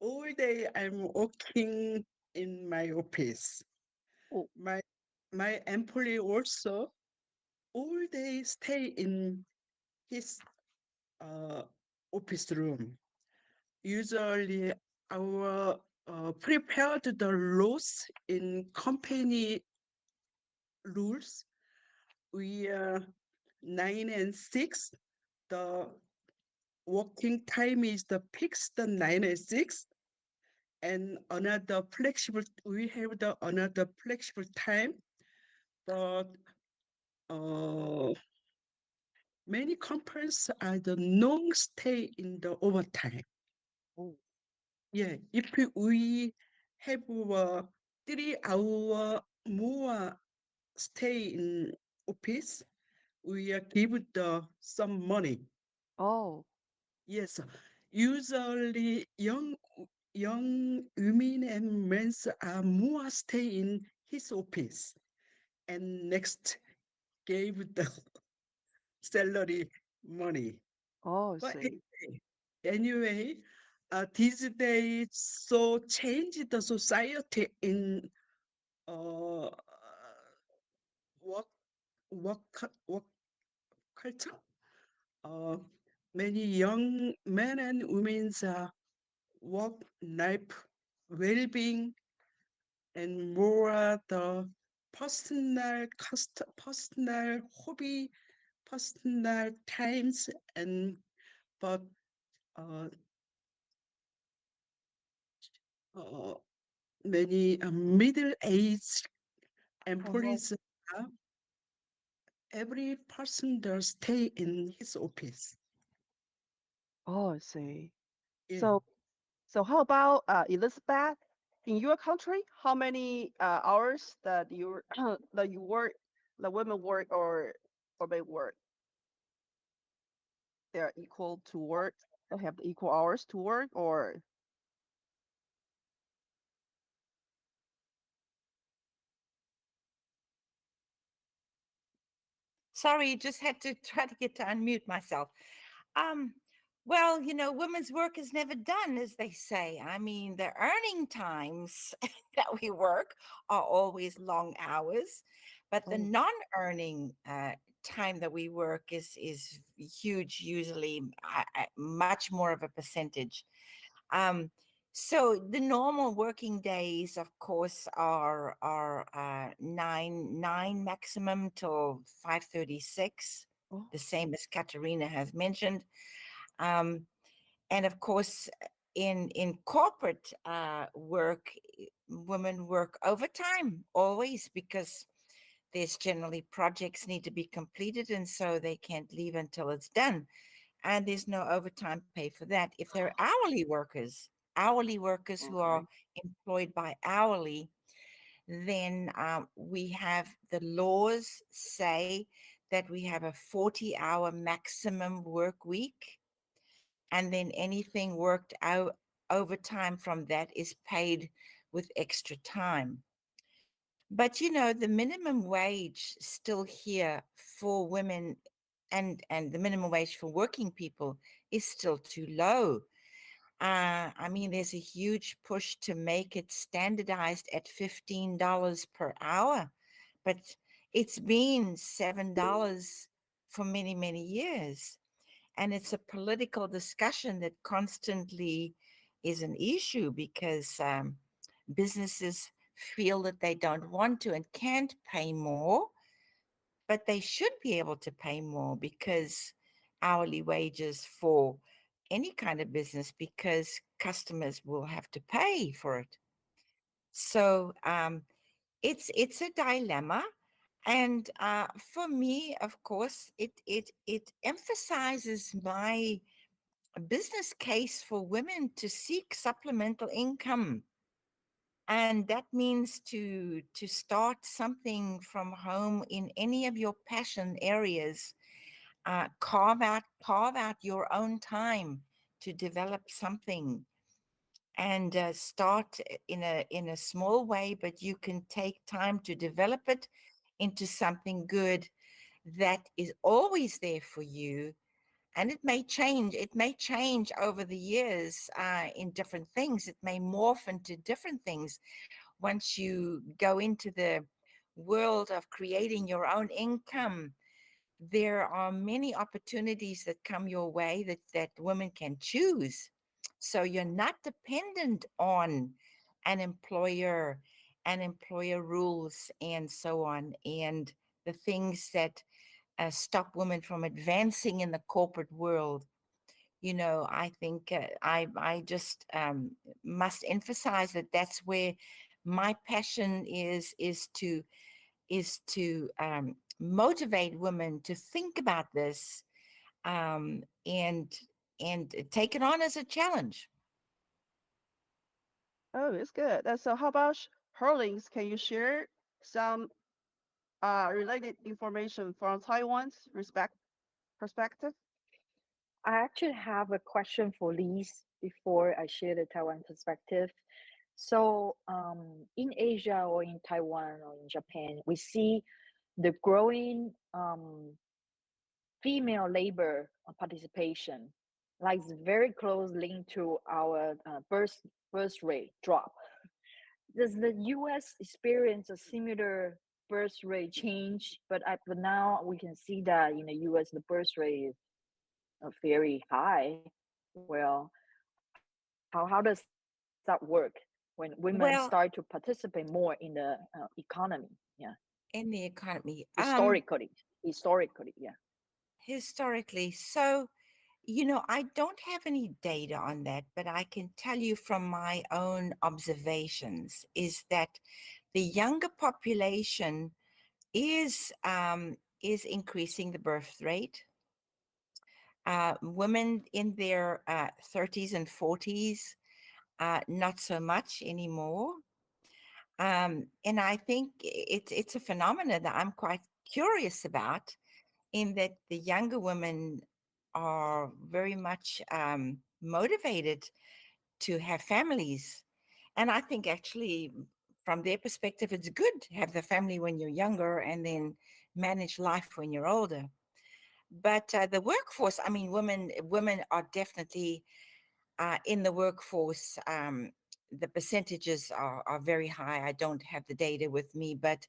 All day I'm working in my office. Oh, My my employee also all day stay in his uh, office room. Usually, our prepared the rules in company rules. We 9 and 6. The working time is the fixed 9 and 6, and another flexible. We have the another flexible time, but uh, many companies are the non stay in the overtime. oh, Yeah, if we have 3 hour more stay in office, we give the some money. oh, Yes, usually young women and men are more stay in his office and next gave the salary money. oh, I But see. anyway, these days so change the society in uh, work culture. Many young men and women's work-life well-being and more the personal hobby, personal times, and but uh, uh, many middle-aged employees, every person does stay in his office. Oh, I see. Yeah. So how about Elizabeth? In your country, how many hours that you that you work, the women work or they work? They are equal to work. They have the equal hours to work, or Sorry, just had to try to get to unmute myself. Well, women's work is never done, as they say. I mean, the earning times that we work are always long hours, but the non-earning time that we work is huge, usually much more of a percentage. So the normal working days, of course, are nine maximum till 5:36, the same as Katerina has mentioned. And of course, in corporate work, women work overtime always because there's generally projects need to be completed, and so they can't leave until it's done. And there's no overtime pay for that. If they're hourly workers who are employed by hourly, then we have the laws say that we have a 40-hour maximum work week, and then anything worked out overtime from that is paid with extra time. But the minimum wage still here for women and the minimum wage for working people is still too low. I mean, there's a huge push to make it standardized at $15 per hour, but it's been $7 for many, many years. And it's a political discussion that constantly is an issue because businesses feel that they don't want to and can't pay more, but they should be able to pay more because hourly wages for any kind of business, because customers will have to pay for it. So it's a dilemma. And for me, of course, it emphasizes my business case for women to seek supplemental income. And that means to start something from home in any of your passion areas. Carve out your own time to develop something, and start in a small way, but you can take time to develop it into something good that is always there for you. And it may change over the years in different things. It may morph into different things once you go into the world of creating your own income. There are many opportunities that come your way that women can choose. So you're not dependent on an employer rules and so on, and the things that stop women from advancing in the corporate world. I think I just must emphasize that that's where my passion is to motivate women to think about this, and take it on as a challenge. oh, it's good. So how about Hurlings? Can you share some related information from Taiwan's perspective? I actually have a question for Lise before I share the Taiwan perspective. So, in Asia or in Taiwan or in Japan, we see the growing female labor participation, like very close linked to our birth rate drop. Does the U.S. experience a similar birth rate change, but now we can see that in the U.S. the birth rate is very high. Well, how does that work when women Well, start to participate more in the economy? Yeah, in the economy, historically, yeah. historically. So, you know, I don't have any data on that, but I can tell you from my own observations is that the younger population is increasing the birth rate. Women in their 30s and 40s, not so much anymore. And I think it's a phenomenon that I'm quite curious about, in that the younger women are very much motivated to have families. And I think actually from their perspective, it's good to have the family when you're younger and then manage life when you're older. But the workforce, I mean, women are definitely in the workforce. The percentages are very high. I don't have the data with me, but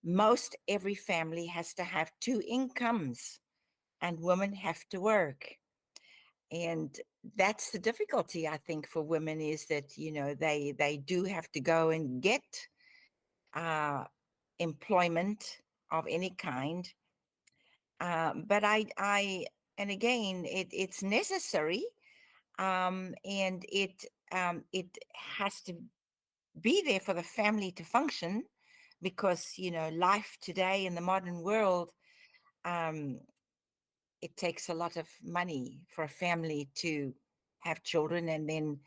most every family has to have two incomes, and women have to work. And that's the difficulty, I think, for women, is that, you know, they do have to go and get employment of any kind. But and again, it's necessary, and it has to be there for the family to function, because, you know, life today in the modern world, it takes a lot of money for a family to have children and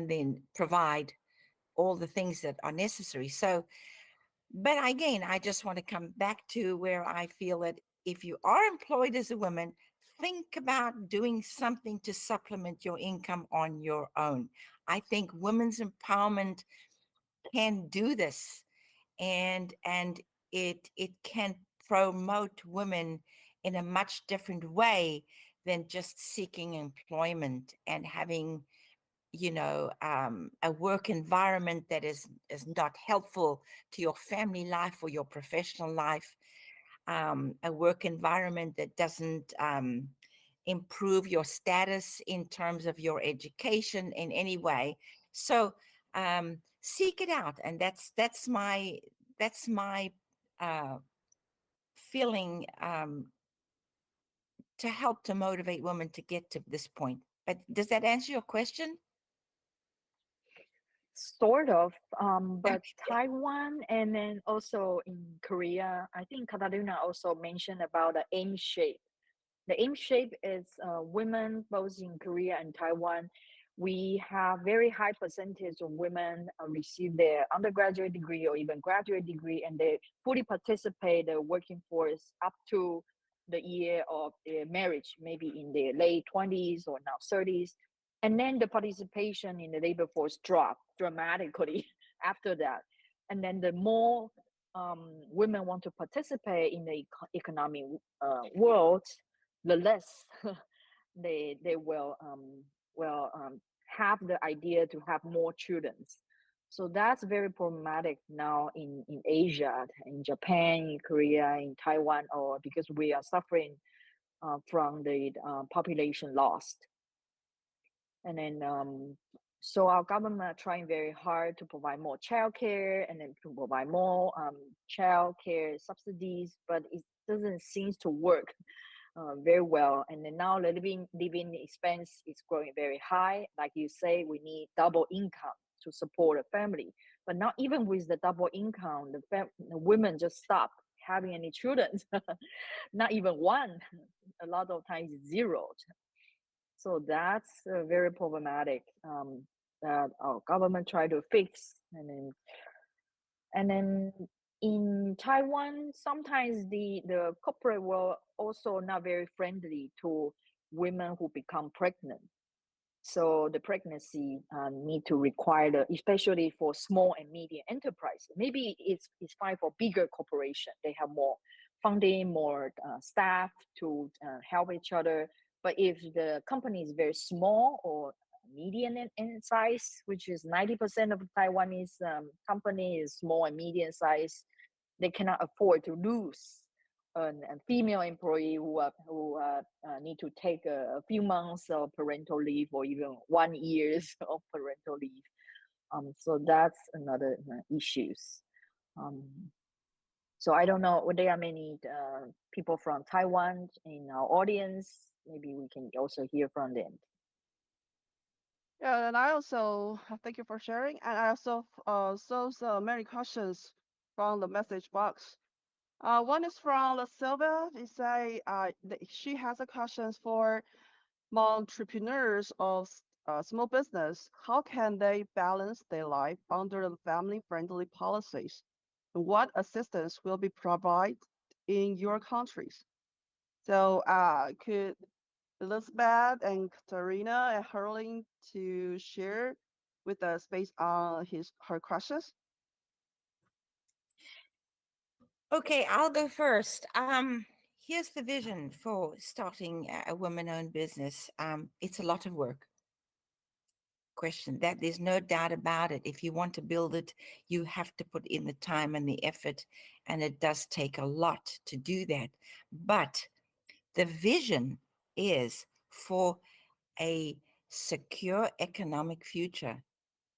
then provide all the things that are necessary. So, but again, I just want to come back to where I feel that if you are employed as a woman, think about doing something to supplement your income on your own. I think women's empowerment can do this, and it can promote women in a much different way than just seeking employment and having, you know, a work environment that is not helpful to your family life or your professional life, a work environment that doesn't improve your status in terms of your education in any way. So seek it out, and that's my feeling, to help to motivate women to get to this point. But does that answer your question? Sort of, but Taiwan and then also in Korea, I think Katarina also mentioned about the aim shape. The aim shape is women both in Korea and Taiwan. We have very high percentage of women receive their undergraduate degree or even graduate degree, and they fully participate the working force up to the year of their marriage, maybe in their late 20s or now 30s. And then the participation in the labor force dropped dramatically after that. And then the more women want to participate in the economic world, the less they will have the idea to have more children. So that's very problematic now in Asia, in Japan, in Korea, in Taiwan, or because we are suffering from the population loss. And then so our government are trying very hard to provide more childcare and then to provide more childcare subsidies, but it doesn't seem to work very well. And then now the living expense is growing very high. Like you say, we need double income to support a family. But not even with the double income, the women just stop having any children. Not even one. A lot of times zero. So that's very problematic that our government try to fix. And then in Taiwan, sometimes the corporate world also not very friendly to women who become pregnant. So the pregnancy need to require, especially for small and medium enterprise. Maybe it's fine for bigger corporation. They have more funding, more staff to help each other. But if the company is very small or medium in size, which is 90% of Taiwanese company is small and medium size, they cannot afford to lose a female employee who need to take a few months of parental leave or even 1 year of parental leave. So that's another issues. So I don't know, there are many people from Taiwan in our audience. Maybe we can also hear from them. Yeah, and I also thank you for sharing. And I also saw so many questions from the message box. One is from La Silva. They say she has a questions for entrepreneurs of small business. How can they balance their life under the family-friendly policies? And what assistance will be provided in your countries? So could Elizabeth and Katarina and Herling to share with us based on her questions? Okay, I'll go first. Here's the vision for starting a women-owned business. It's a lot of work. Question that there's no doubt about it. If you want to build it, you have to put in the time and the effort, and it does take a lot to do that. But the vision is for a secure economic future,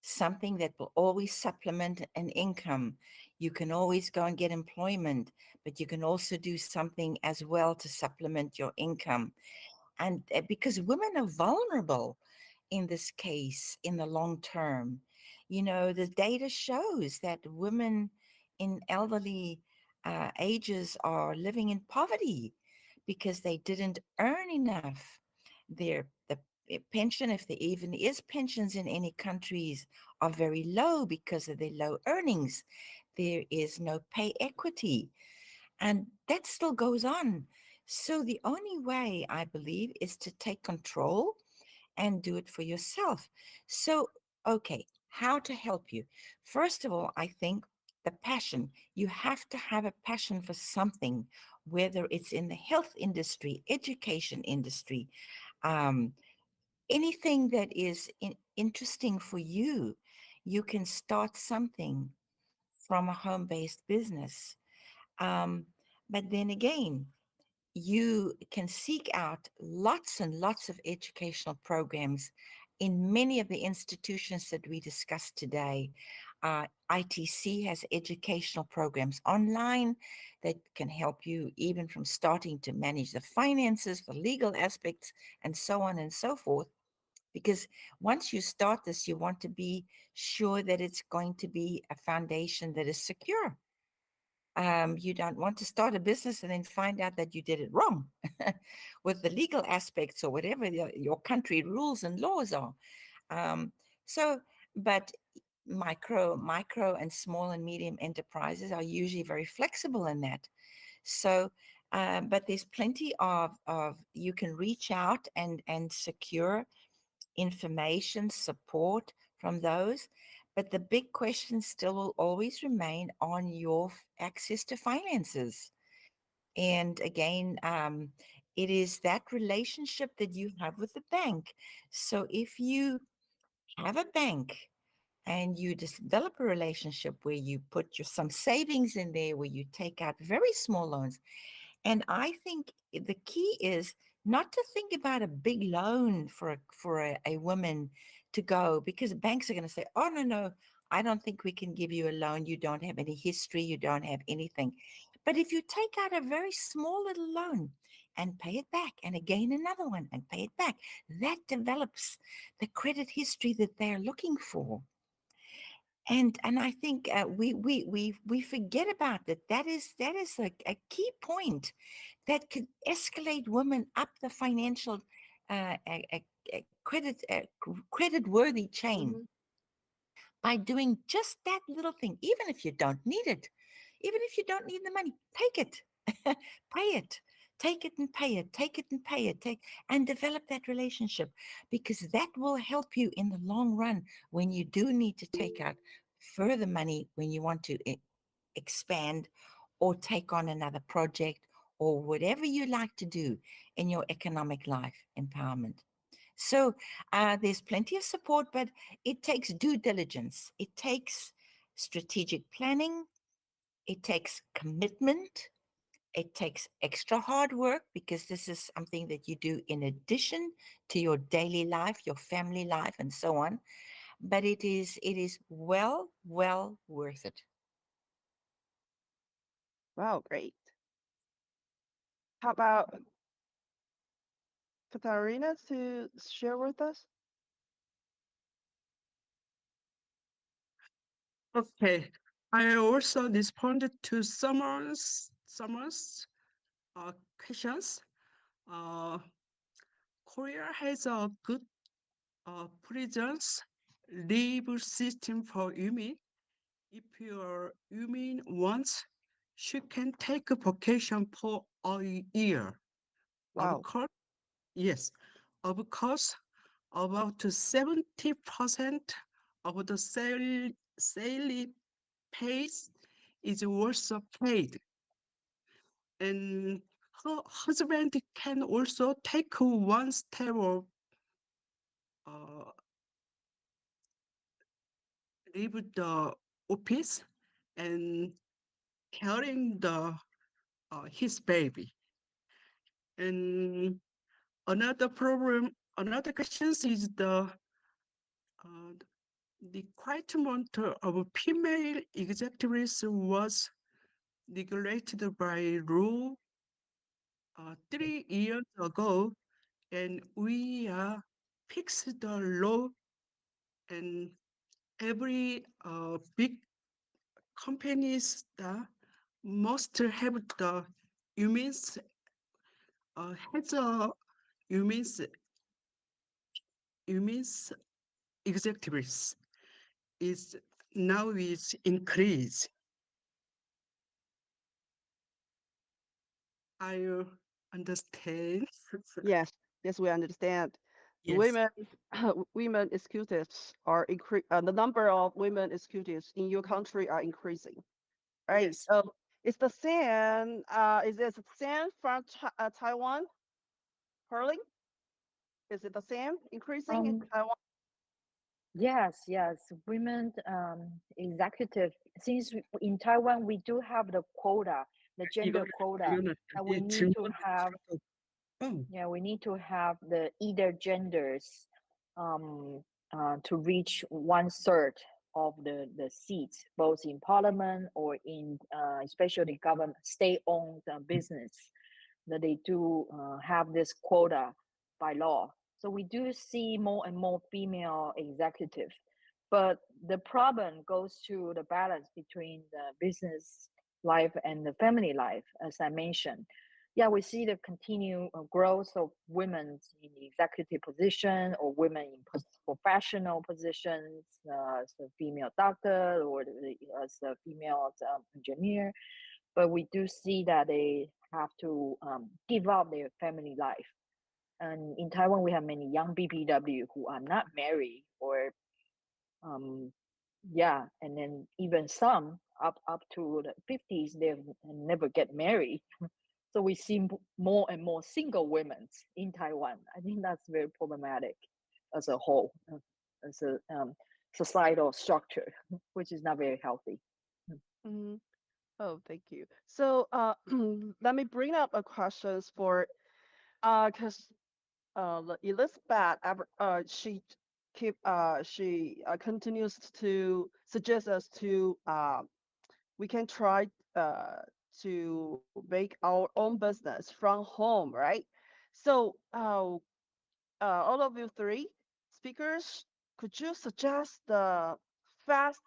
something that will always supplement an income. You can always go and get employment, but you can also do something as well to supplement your income. And because women are vulnerable in this case, in the long term, the data shows that women in elderly ages are living in poverty because they didn't earn enough. The pension, if there even is pensions in any countries, are very low because of their low earnings. There is no pay equity, and that still goes on. So the only way, I believe, is to take control and do it for yourself. So, okay, how to help you? First of all, I think the passion. You have to have a passion for something, whether it's in the health industry, education industry, anything that is interesting for you. You can start something from a home-based business. But then again, you can seek out lots and lots of educational programs in many of the institutions that we discussed today. ITC has educational programs online that can help you even from starting to manage the finances, the legal aspects, and so on and so forth. Because once you start this, you want to be sure that it's going to be a foundation that is secure. You don't want to start a business and then find out that you did it wrong with the legal aspects or whatever your country rules and laws are. But micro and small and medium enterprises are usually very flexible in that. So, but there's plenty of you can reach out and secure information, support from those. But the big question still will always remain on your access to finances. And again, it is that relationship that you have with the bank. So if you have a bank and you develop a relationship where you put some savings in there, where you take out very small loans, and I think the key is not to think about a big loan for a woman to go, because banks are going to say, oh, no, I don't think we can give you a loan. You don't have any history. You don't have anything. But if you take out a very small little loan and pay it back, and again another one and pay it back, that develops the credit history that they're looking for. And I think we forget about that. That is a key point that could escalate women up the financial credit worthy chain by doing just that little thing. Even if you don't need it, even if you don't need the money, take it, pay it. Take it and pay it, take it and pay it, and develop that relationship, because that will help you in the long run when you do need to take out further money, when you want to expand or take on another project or whatever you like to do in your economic life empowerment. So there's plenty of support, but it takes due diligence. It takes strategic planning. It takes commitment. It takes extra hard work because this is something that you do in addition to your daily life, your family life, and so on. But it is well worth it. Wow, great. How about Katarina to share with us? Okay, I also responded to Summer's questions. Korea has a good prisons leave system for women. If your woman wants, she can take a vacation for a year. Wow. Of course, yes. Of course, about 70% of the salary pays is also paid. And her husband can also take one step of uh, leave the office and carrying the his baby. And another question is uh, the requirement of female executives was regulated by law 3 years ago, and we fixed the law, and every big companies that must have the humans has a humans humans executives is now is increased. I understand. Yes, yes, we understand. Yes. Women, women executives are the number of women executives in your country are increasing, right? Yes. So it's the same. Is it the same from Taiwan? Hurling? Is it the same increasing in Taiwan? Yes, women executive. Since in Taiwan we do have the quota, the gender quota, and we need to have we need to have the either genders to reach 1/3 of the seats, both in parliament or in especially government state-owned business, that they do have this quota by law. So we do see more and more female executives, but the problem goes to the balance between the business life and the family life, as I mentioned. Yeah, we see the continued growth of women in the executive position or women in professional positions, as a female doctor or as a female engineer. But we do see that they have to give up their family life. And in Taiwan, we have many young BPW who are not married or and then even some up to the 50s, they never get married. So we see more and more single women in Taiwan. I think that's very problematic as a whole, as a societal structure, which is not very healthy. Mm-hmm. Oh, thank you. So let me bring up a questions for because Elizabeth she continues to suggest us to we can try to make our own business from home, right? So all of you three speakers, could you suggest the fast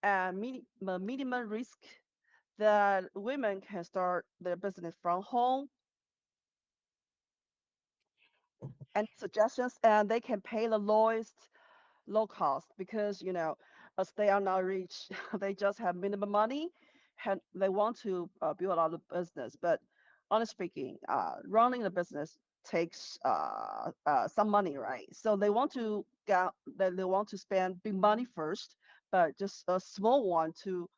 and minimum risk that women can start their business from home? And suggestions, and they can pay the lowest low cost, because as they are not rich, they just have minimum money and they want to build out the business. But honestly speaking, running the business takes some money, right? So they want to spend big money first, but just a small one to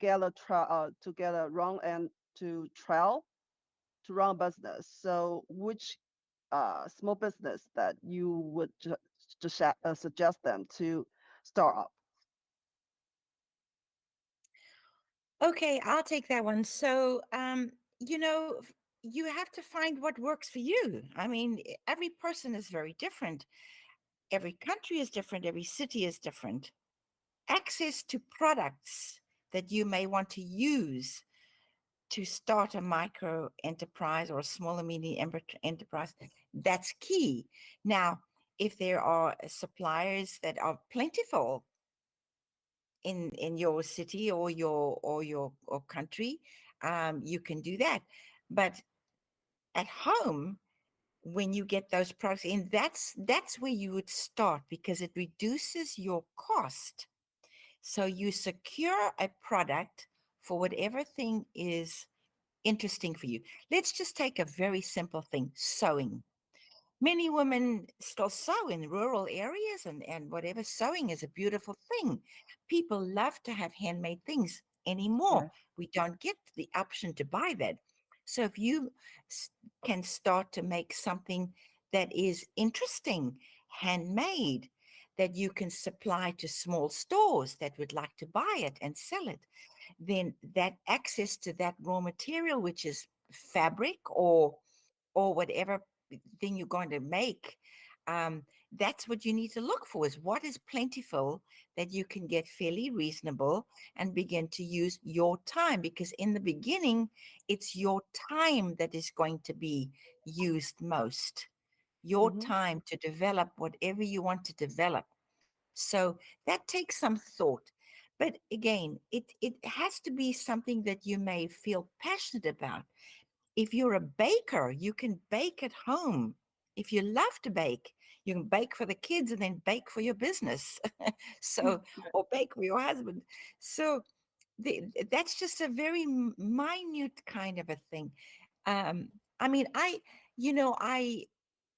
get a run and to trial to run a business. So which small business that you would just suggest them to start up? Okay, I'll take that one. So, you have to find what works for you. I mean, every person is very different. Every country is different. Every city is different. Access to products that you may want to use to start a micro enterprise or a small and medium enterprise, that's key. Now, if there are suppliers that are plentiful in your city or your country, you can do that. But at home, when you get those products in, that's where you would start, because it reduces your cost. So you secure a product for whatever thing is interesting for you. Let's just take a very simple thing, sewing. Many women still sew in rural areas, and whatever, sewing is a beautiful thing. People love to have handmade things anymore. Yeah. We don't get the option to buy that. So if you can start to make something that is interesting, handmade, that you can supply to small stores that would like to buy it and sell it, then that access to that raw material, which is fabric or whatever thing you're going to make, that's what you need to look for, is what is plentiful that you can get fairly reasonable and begin to use your time, because in the beginning, it's your time that is going to be used most, your Mhm. time to develop whatever you want to develop. So that takes some thought. But again, it has to be something that you may feel passionate about. If you're a baker, you can bake at home. If you love to bake, you can bake for the kids and then bake for your business. So, or bake for your husband. So that's just a very minute kind of a thing. Um, I mean,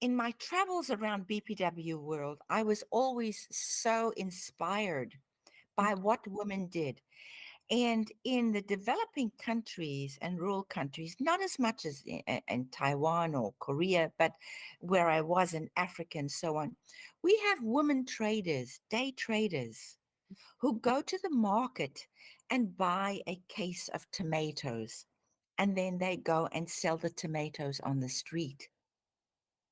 in my travels around BPW world, I was always so inspired by what women did. And in the developing countries and rural countries, not as much as in Taiwan or Korea, but where I was in Africa and so on, we have women traders, day traders, who go to the market and buy a case of tomatoes. And then they go and sell the tomatoes on the street.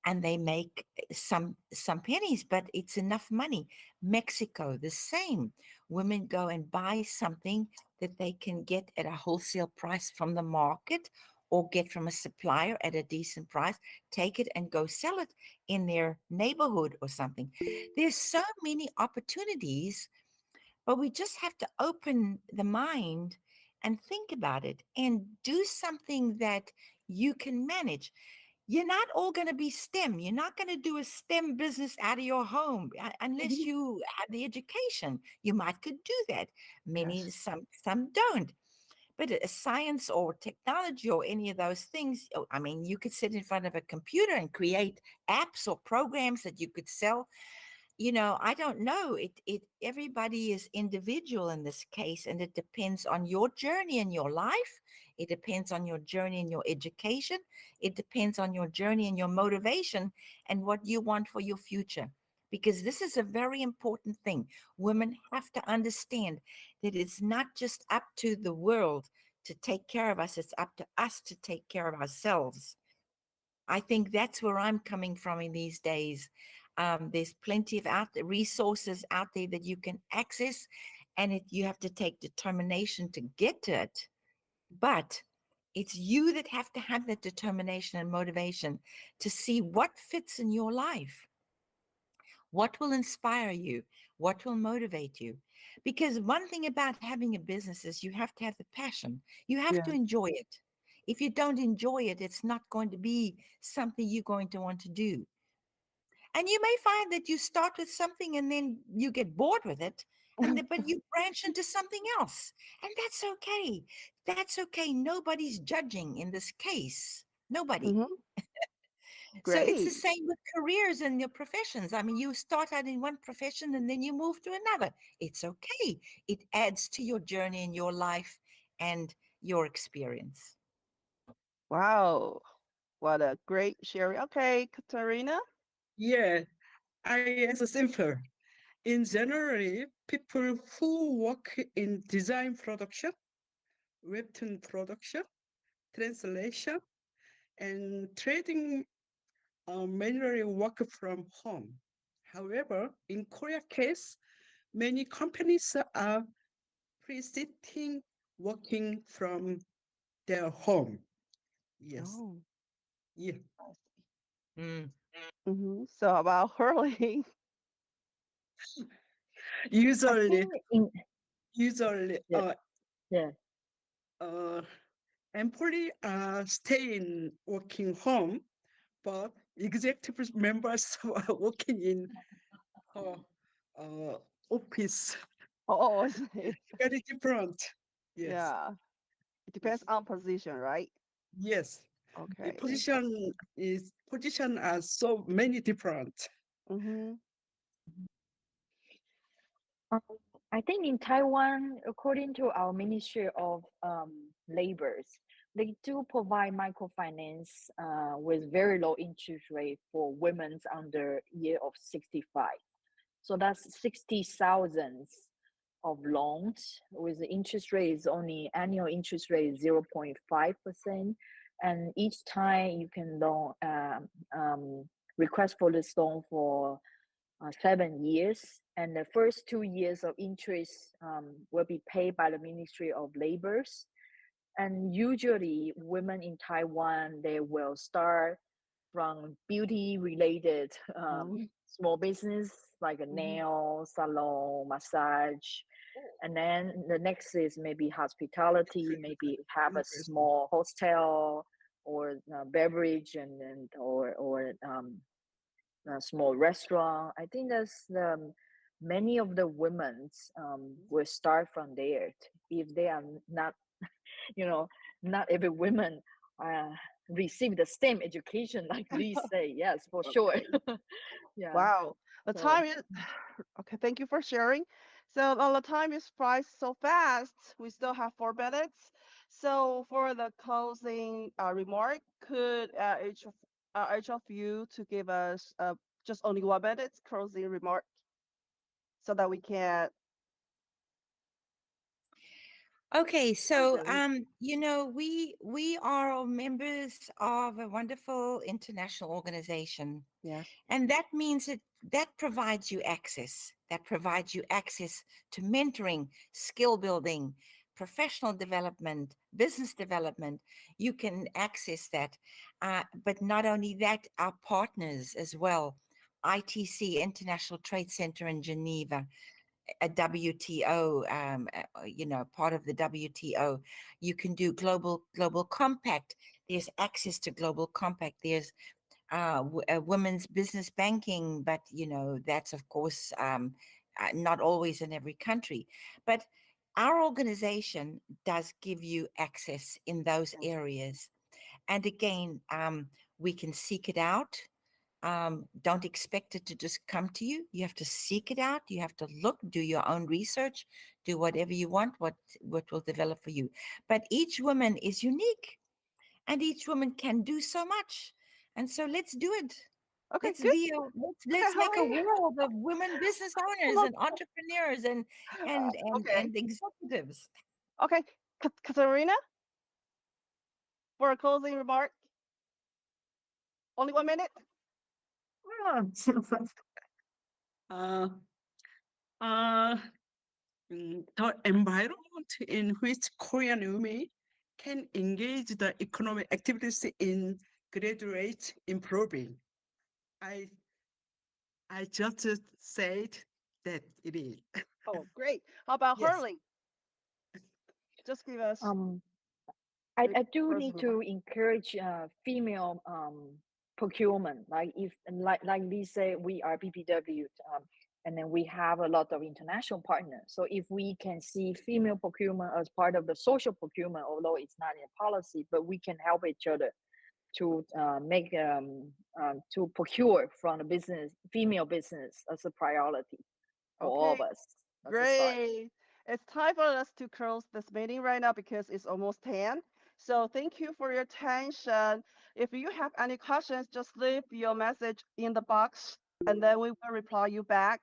And they make some pennies, but it's enough money. Mexico, the same. Women go and buy something that they can get at a wholesale price from the market or get from a supplier at a decent price, take it and go sell it in their neighborhood or something. There's so many opportunities, but we just have to open the mind and think about it and do something that you can manage. You're not all going to be STEM. You're not going to do a STEM business out of your home unless you have the education. You might could do that. Yes. Some don't. But science or technology or any of those things, I mean, you could sit in front of a computer and create apps or programs that you could sell. I don't know. It everybody is individual in this case, and it depends on your journey in your life. It depends on your journey in your education. It depends on your journey and your motivation and what you want for your future. Because this is a very important thing. Women have to understand that it's not just up to the world to take care of us, it's up to us to take care of ourselves. I think that's where I'm coming from in these days. There's plenty of resources out there that you can access, and you have to take determination to get to it. But it's you that have to have that determination and motivation to see what fits in your life, what will inspire you, what will motivate you. Because one thing about having a business is you have to have the passion. You have to Yeah. enjoy it. If you don't enjoy it, it's not going to be something you're going to want to do. And you may find that you start with something and then you get bored with it, but you branch into something else. And that's okay. That's okay. Nobody's judging in this case. Nobody. Mhm. So it's the Great. same with careers and your professions. I mean, you start out in one profession and then you move to another. It's okay. It adds to your journey in your life and your experience. Wow. What a great sharing. Okay, Katarina. Yeah, it's simpler. In generally, people who work in design production webtoon production, translation, and trading manually work from home. However, in Korea case, many companies are persisting working from their home. Yes. Oh, Yeah. I see. Mm. So about hurling. I Usually, think in usually, yeah, yeah. employee are staying working home, but executive members are working in uh, office. Oh, I see. Very different. Yes. Yeah. It depends on position, right? Yes. The Okay. position are so many different. Mm-hmm. Um, I think in Taiwan, according to our Ministry of Labors, they do provide microfinance with very low interest rate for women under year of 65. So that's 60,000 of loans with the interest rate is only annual interest rate is 0.5%. And each time you can loan request for this loan for 7 years, and the first 2 years of interest will be paid by the Ministry of Labors. And usually, women in Taiwan they will start from beauty-related small business like a nail salon, massage, and then the next is maybe hospitality, maybe have a small hostel or beverage, and or a small restaurant. I think that's many of the women will start from there if they are not, not every woman uh, receive the same education like Lee say. Yes, for sure. Yeah. Wow. The So time is okay. Thank you for sharing. So the time is priced so fast. We still have 4 minutes. So for the closing remark, could each of you to give us just only 1 minute closing remark so that we can. Okay, so Okay. we are members of a wonderful international organization, Yes. and that means that provides you access. That provides you access to mentoring, skill building, professional development, business development. You can access that, but not only that, our partners as well. ITC, International Trade Center in Geneva, a WTO, part of the WTO. You can do global compact. There's access to global compact. There's women's business banking, but that's of course not always in every country. But our organization does give you access in those areas, and again, we can seek it out. Don't expect it to just come to you. You have to seek it out. You have to look, do your own research, do whatever you want, what will develop for you. But each woman is unique, and each woman can do so much. And so let's do it. Okay. Let's Good. let's make a Hurry. world of women business owners and entrepreneurs Okay. and executives. Okay. Katarina, for a closing remark. Only 1 minute. uh, uh, the environment in which Korean women can engage the economic activities in graduate improving. I just said that it is. Oh, great. How about Yes. hurling? Just give us. I do First need of to all. encourage female procurement. Like like Lee said, we are BPW, and then we have a lot of international partners. So if we can see female procurement as part of the social procurement, although it's not in policy, but we can help each other to make to procure from the business, female business as a priority for all of Okay. us as a start. Great. It's time for us to close this meeting right now because it's almost 10. So thank you for your attention. If you have any questions, just leave your message in the box and then we will reply you back.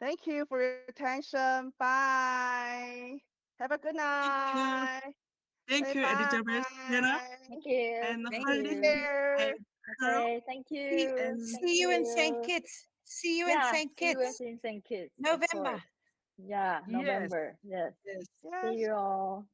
Thank you for your attention. Bye. Have a good night. Thank you, Elizabeth, Hannah, Thank you. and Thank Harley, you. and Carol. Okay, thank See, you. and Thank see you in St. you. Kitts. See you in Yeah, St. see you Kitts. in St. Kitts. Of November. course. Yeah, Yes, November. Yes. yes. See you all.